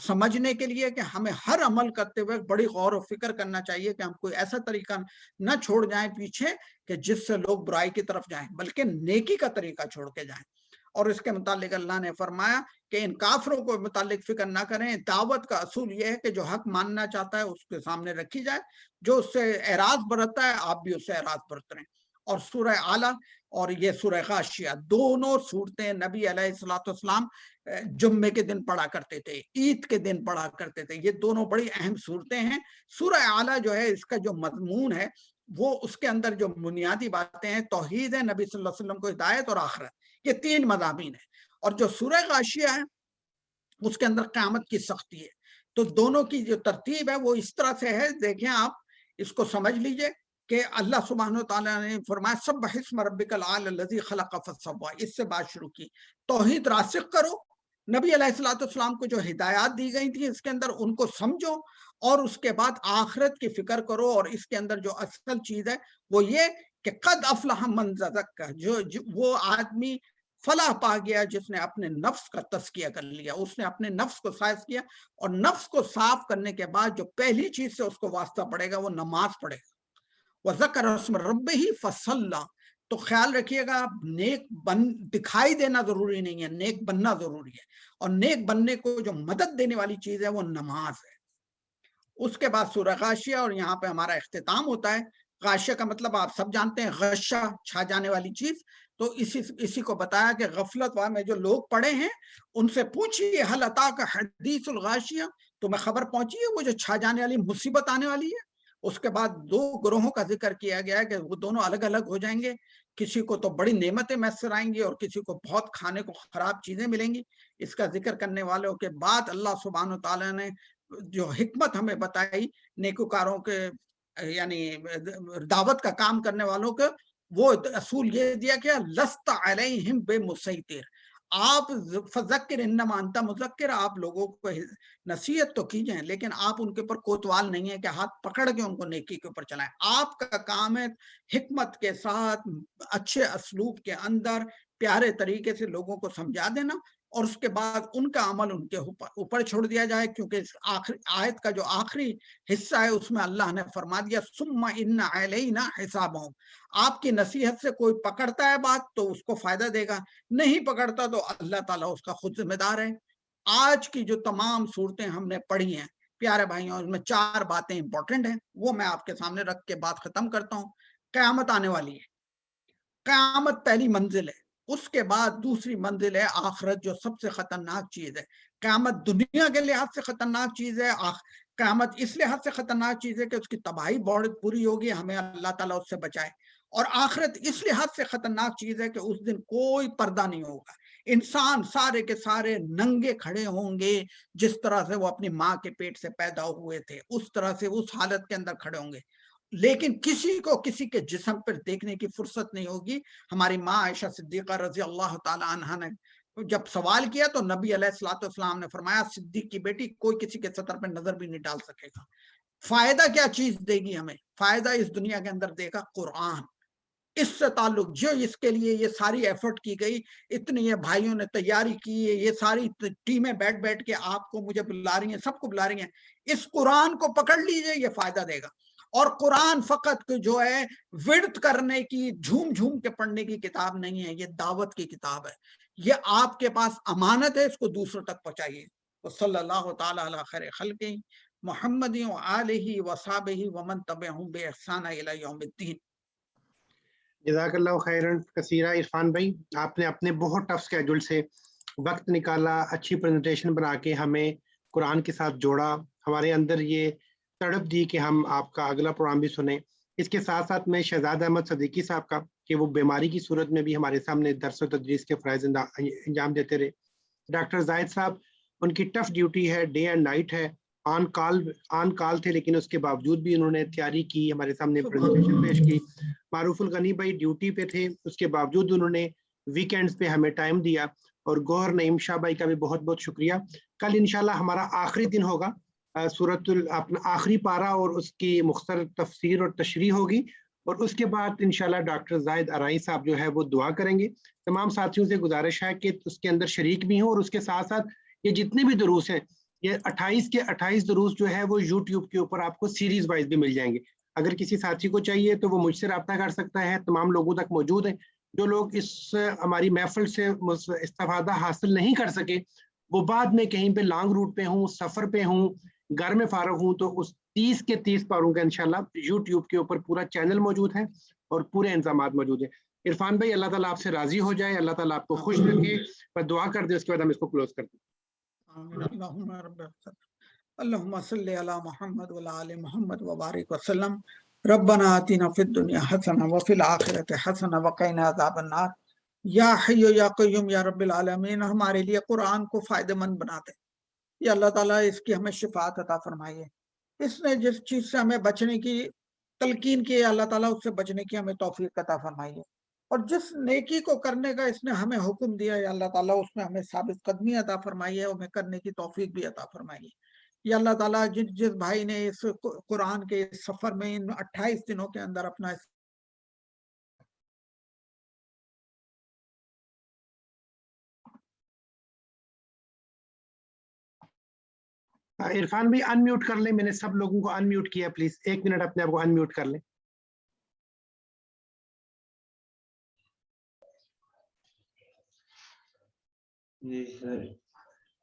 سمجھنے کے لیے کہ ہمیں ہر عمل کرتے ہوئے بڑی غور و فکر کرنا چاہیے کہ ہم کوئی ایسا طریقہ نہ چھوڑ جائیں پیچھے کہ جس سے لوگ برائی کی طرف جائیں، بلکہ نیکی کا طریقہ چھوڑ کے جائیں۔ اور اس کے متعلق اللہ نے فرمایا کہ ان کافروں کو متعلق فکر نہ کریں، دعوت کا اصول یہ ہے کہ جو حق ماننا چاہتا ہے اس کے سامنے رکھی جائے، جو اس سے اعراض برتتا ہے آپ بھی اس سے اعراض برت رہے ہیں۔ اور سورہ اعلیٰ اور یہ سورہ غاشیہ، دونوں صورتیں نبی علیہ السلام جمعے کے دن پڑھا کرتے تھے، عید کے دن پڑھا کرتے تھے، یہ دونوں بڑی اہم صورتیں ہیں۔ سورہ اعلیٰ جو ہے اس کا جو مضمون ہے وہ اس کے اندر جو بنیادی باتیں ہیں، توحید ہے، نبی صلی اللہ علیہ وسلم کو ہدایت اور آخرت، یہ تین مضامین ہیں۔ اور جو سورہ غاشیہ ہے اس کے اندر قیامت کی سختی ہے۔ تو دونوں کی جو ترتیب ہے وہ اس طرح سے ہے، دیکھیں آپ اس کو سمجھ لیجئے کہ اللہ سبحانہ وتعالیٰ نے فرمایا سبح اسم ربک الاعلی الذی خلق فسوی، اس سے بات شروع کی، توحید راسخ کرو، نبی علیہ السلام کو جو ہدایات دی گئی تھی اس کے اندر ان کو سمجھو، اور اس کے بعد آخرت کی فکر کرو۔ اور اس کے اندر جو اصل چیز ہے وہ یہ کہ قد افلح من تزکیٰ، وہ آدمی فلاح پا گیا جس نے اپنے نفس کا تزکیہ کر لیا، اس نے اپنے نفس کو صاف کیا، اور نفس کو صاف کرنے کے بعد جو پہلی چیز سے اس کو واسطہ پڑے گا وہ نماز پڑھے گا۔ وَذَكَرَ اسْمَ رَبِّهِ فَصَلَّى، تو خیال رکھیے گا نیک دکھائی دینا ضروری نہیں ہے، نیک بننا ضروری ہے، اور نیک بننے کو جو مدد دینے والی چیز ہے وہ نماز ہے۔ اس کے بعد سورہ غاشیہ، اور یہاں پہ ہمارا اختتام ہوتا ہے۔ غاشیہ کا مطلب آپ سب جانتے ہیں، غشہ، چھا جانے والی چیز۔ تو اسی کو بتایا کہ غفلت میں جو لوگ پڑے ہیں ان سے پوچھئے حل اتاک حدیث الغاشیہ، تمہیں خبر پہنچی ہے وہ جو چھا جانے والی مصیبت آنے والی ہے۔ اس کے بعد دو گروہوں کا ذکر کیا گیا ہے کہ وہ دونوں الگ الگ ہو جائیں گے، کسی کو تو بڑی نعمتیں میسر آئیں گی اور کسی کو بہت کھانے کو خراب چیزیں ملیں گی۔ اس کا ذکر کرنے والوں کے بعد اللہ سبحانہ وتعالیٰ نے جو حکمت ہمیں بتائی نیکوکاروں کے، یعنی دعوت کا کام کرنے والوں کے، وہ اصول یہ دیا کہ لست علیہم بمسیطر، آپ فذکر انما انت مذکر، آپ لوگوں کو نصیحت تو کیجئے لیکن آپ ان کے اوپر کوتوال نہیں ہے کہ ہاتھ پکڑ کے ان کو نیکی کے اوپر چلائیں۔ آپ کا کام ہے حکمت کے ساتھ، اچھے اسلوب کے اندر، پیارے طریقے سے لوگوں کو سمجھا دینا، اور اس کے بعد ان کا عمل ان کے اوپر چھوڑ دیا جائے، کیونکہ آیت کا جو آخری حصہ ہے اس میں اللہ نے فرما دیا ثم ان علینا حسابہم، آپ کی نصیحت سے کوئی پکڑتا ہے بات تو اس کو فائدہ دے گا، نہیں پکڑتا تو اللہ تعالیٰ اس کا خود ذمہ دار ہے۔ آج کی جو تمام صورتیں ہم نے پڑھی ہیں پیارے بھائیوں، اس میں 4 باتیں امپورٹنٹ ہیں، وہ میں آپ کے سامنے رکھ کے بات ختم کرتا ہوں۔ قیامت آنے والی ہے، قیامت پہلی منزل ہے، اس کے بعد دوسری منزل ہے آخرت جو سب سے خطرناک چیز ہے۔ قیامت دنیا کے لحاظ سے خطرناک چیز ہے، قیامت اس لحاظ سے خطرناک چیز ہے کہ اس کی تباہی بہت پوری ہوگی، ہمیں اللہ تعالیٰ اس سے بچائے۔ اور آخرت اس لحاظ سے خطرناک چیز ہے کہ اس دن کوئی پردہ نہیں ہوگا، انسان سارے کے سارے ننگے کھڑے ہوں گے، جس طرح سے وہ اپنی ماں کے پیٹ سے پیدا ہوئے تھے اس طرح سے اس حالت کے اندر کھڑے ہوں گے، لیکن کسی کو کسی کے جسم پر دیکھنے کی فرصت نہیں ہوگی۔ ہماری ماں عائشہ صدیقہ رضی اللہ تعالی عنہا نے جب سوال کیا تو نبی علیہ الصلوۃ والسلام نے فرمایا صدیق کی بیٹی کوئی کسی کے سطر پہ نظر بھی نہیں ڈال سکے گا۔ فائدہ کیا چیز دے گی ہمیں؟ فائدہ اس دنیا کے اندر دے گا قرآن، اس سے تعلق جو اس کے لیے یہ ساری ایفرٹ کی گئی، اتنی یہ بھائیوں نے تیاری کی ہے، یہ ساری ٹیمیں بیٹھ بیٹھ کے آپ کو مجھے بلا رہی ہیں، سب کو بلا رہی ہیں، اس قرآن کو پکڑ لیجئے، یہ فائدہ دے گا۔ اور قرآن فقط جو ہے ورد کرنے کی، جھوم جھوم کے پڑھنے کی کتاب نہیں ہے، یہ دعوت کی کتاب ہے، یہ آپ کے پاس امانت ہے، اس کو دوسروں تک پہنچائیے۔ تو صلی اللہ تعالی علی خیر خلق محمد و آلہ و صحابہ ومن تبعہم بإحسان الی یوم الدین۔ جزاک اللہ خیرن کثیرہ عرفان بھائی، آپ نے اپنے بہت ٹف اسکیڈول سے وقت نکالا، اچھی پریزنٹیشن بنا کے ہمیں قرآن کے ساتھ جوڑا، ہمارے اندر یہ تڑپ دی کہ ہم آپ کا اگلا پروگرام بھی سنیں۔ اس کے ساتھ ساتھ میں شہزاد احمد صدیقی صاحب کا کہ وہ بیماری کی صورت میں بھی ہمارے سامنے درس و تدریس کے فرائض انجام دیتے رہے۔ ڈاکٹر زاہد صاحب، ان کی ٹف ڈیوٹی ہے، ڈے اینڈ نائٹ ہے، آن کال تھے، لیکن اس کے باوجود بھی انہوں نے تیاری کی، ہمارے سامنے پریزنٹیشن پیش کی۔ معروف الغنی بھائی ڈیوٹی پہ تھے، اس کے باوجود انہوں نے ویکینڈز پہ ہمیں ٹائم دیا، اور گوہر نعیم شاہ بھائی کا بھی بہت بہت شکریہ۔ کل انشاءاللہ ہمارا آخری دن ہوگا، سورۃ اپنا آخری پارہ اور اس کی مختصر تفسیر اور تشریح ہوگی، اور اس کے بعد انشاءاللہ ڈاکٹر زاہد ارائی صاحب جو ہے وہ دعا کریں گے۔ تمام ساتھیوں سے گزارش ہے کہ اس کے اندر شریک بھی ہوں، اور اس کے ساتھ ساتھ یہ جتنے بھی دروس ہیں، یہ 28 کے 28 دروس جو ہے وہ یوٹیوب کے اوپر آپ کو سیریز وائز بھی مل جائیں گے۔ اگر کسی ساتھی کو چاہیے تو وہ مجھ سے رابطہ کر سکتا ہے، تمام لوگوں تک موجود ہیں۔ جو لوگ اس ہماری محفل سے استفادہ حاصل نہیں کر سکے، وہ بعد میں کہیں پہ لانگ روٹ پہ ہوں، سفر پہ ہوں، گھر میں فارغ ہوں، تو اس 30 کے 30 پاروں کا انشاءاللہ یوٹیوب کے اوپر پورا چینل موجود ہے اور پورے انتظامات موجود ہیں۔ عرفان بھائی، اللہ تعالیٰ آپ سے راضی ہو جائے، اللہ تعالیٰ آپ کو خوش رکھے، پر دعا کر دے، اس کے بعد ہم اس کو کلوز کرتے ہیں۔ اللہم صلی علی محمد وعلی آل محمد وبارک وسلم۔ ربنا آتنا فی الدنیا حسنہ وفی الآخرۃ حسنہ وقنا عذاب النار۔ یا حی یا قیوم یا رب العالمین، ہمارے لیے قرآن کو فائدہ مند بنا دے یا اللہ تعالیٰ، اس کی ہمیں شفاعت عطا فرمائیے۔ اس نے جس چیز سے ہمیں بچنے کی تلقین کی ہے، اللہ تعالیٰ اس سے بچنے کی ہمیں توفیق عطا فرمائیے، اور جس نیکی کو کرنے کا اس نے ہمیں حکم دیا ہے اللہ تعالیٰ، اس میں ہمیں ثابت قدمی عطا فرمائیے، ہمیں کرنے کی توفیق بھی عطا فرمائیے۔ یا اللہ تعالیٰ، جس بھائی نے اس قرآن کے سفر میں ان 28 دنوں کے اندر اپنا عرفان بھی ان میوٹ کر لیں، میں نے سب لوگوں کو ان میوٹ کیا، پلیز 1 منٹ اپنے آپ کو ان میوٹ کر لیں۔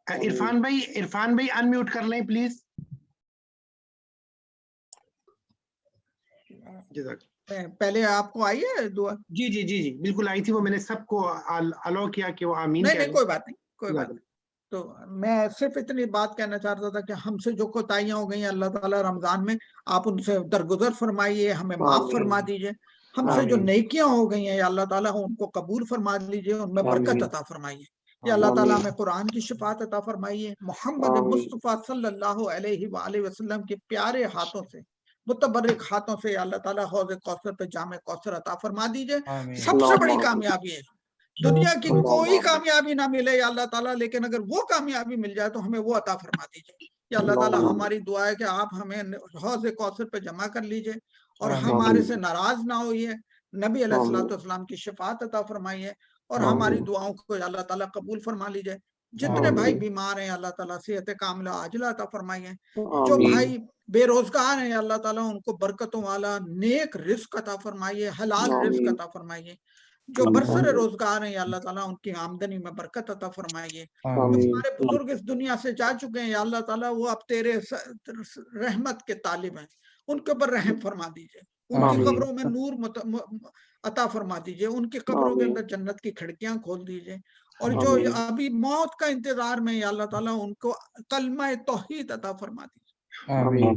عرفان بھائی ان میوٹ کر لیں پلیز۔ پہلے آپ کو آئی ہے دعا؟ جی جی جی جی بالکل آئی تھی، وہ میں نے سب کو الاؤ کیا کہ وہ آمین نہیں، کوئی بات نہیں، کوئی بات نہیں۔ تو میں صرف اتنی بات کہنا چاہتا تھا کہ ہم سے جو کوتاہیاں ہو گئی ہیں اللہ تعالیٰ رمضان میں، آپ ان سے درگزر فرمائیے، ہمیں معاف فرما دیجئے۔ ہم سے جو نیکیاں ہو گئی ہیں یا اللہ تعالیٰ ان کو قبول فرما لیجئے، ان میں برکت عطا فرمائیے۔ یا اللہ تعالیٰ ہمیں قرآن کی شفاعت عطا فرمائیے، محمد مصطفیٰ صلی اللہ علیہ وآلہ وسلم کے پیارے ہاتھوں سے، متبرک ہاتھوں سے، یا اللہ تعالیٰ حوض کوثر پہ جام کوثر عطا فرما دیجئے۔ سب سے بڑی کامیابی ہے، دنیا کی کوئی کامیابی نہ ملے یا اللہ تعالیٰ، لیکن اگر وہ کامیابی مل جائے تو ہمیں وہ عطا فرما دیجئے۔ یا اللہ تعالیٰ، ہماری دعا ہے کہ آپ ہمیں حوض کوثر پہ جمع کر لیجئے اور ہمارے سے ناراض نہ ہوئیے، نبی علیہ الصلوۃ والسلام کی شفاعت عطا فرمائیے، اور ہماری دعاؤں کو اللہ تعالیٰ قبول فرما لیجئے۔ جتنے بھائی بیمار ہیں اللہ تعالیٰ صحت کاملہ عاجلہ عطا فرمائیے، جو بھائی بے روزگار ہیں اللہ تعالیٰ ان کو برکتوں والا نیک رزق عطا فرمائیے، حلال رزق عطا فرمائیے۔ جو برسر روزگار ہیں یا اللہ تعالیٰ ان کی آمدنی میں برکت عطا فرمائیے۔ جو ہمارے بزرگ اس دنیا سے جا چکے ہیں یا اللہ تعالیٰ وہ اب تیرے رحمت کے طالب ہیں، ان کے اوپر رحم فرما دیجئے، ان کی قبروں میں نور عطا فرما دیجئے، ان کی قبروں کے اندر جنت کی کھڑکیاں کھول دیجئے، اور جو ابھی موت کا انتظار میں یا اللہ تعالیٰ ان کو کلمہ توحید عطا فرما دیجئے۔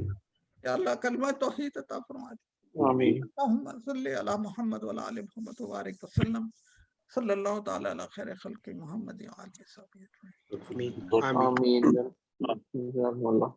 یا اللہ کلمہ توحید عطا فرما دیجئے۔ آمین اللهم صل على محمد وعلى آل محمد وبارك وسلم صلی اللہ تعالی علی خیر خلق محمد وآلہ وصحبہ اجمعین. آمین. آمین جزاکم اللہ.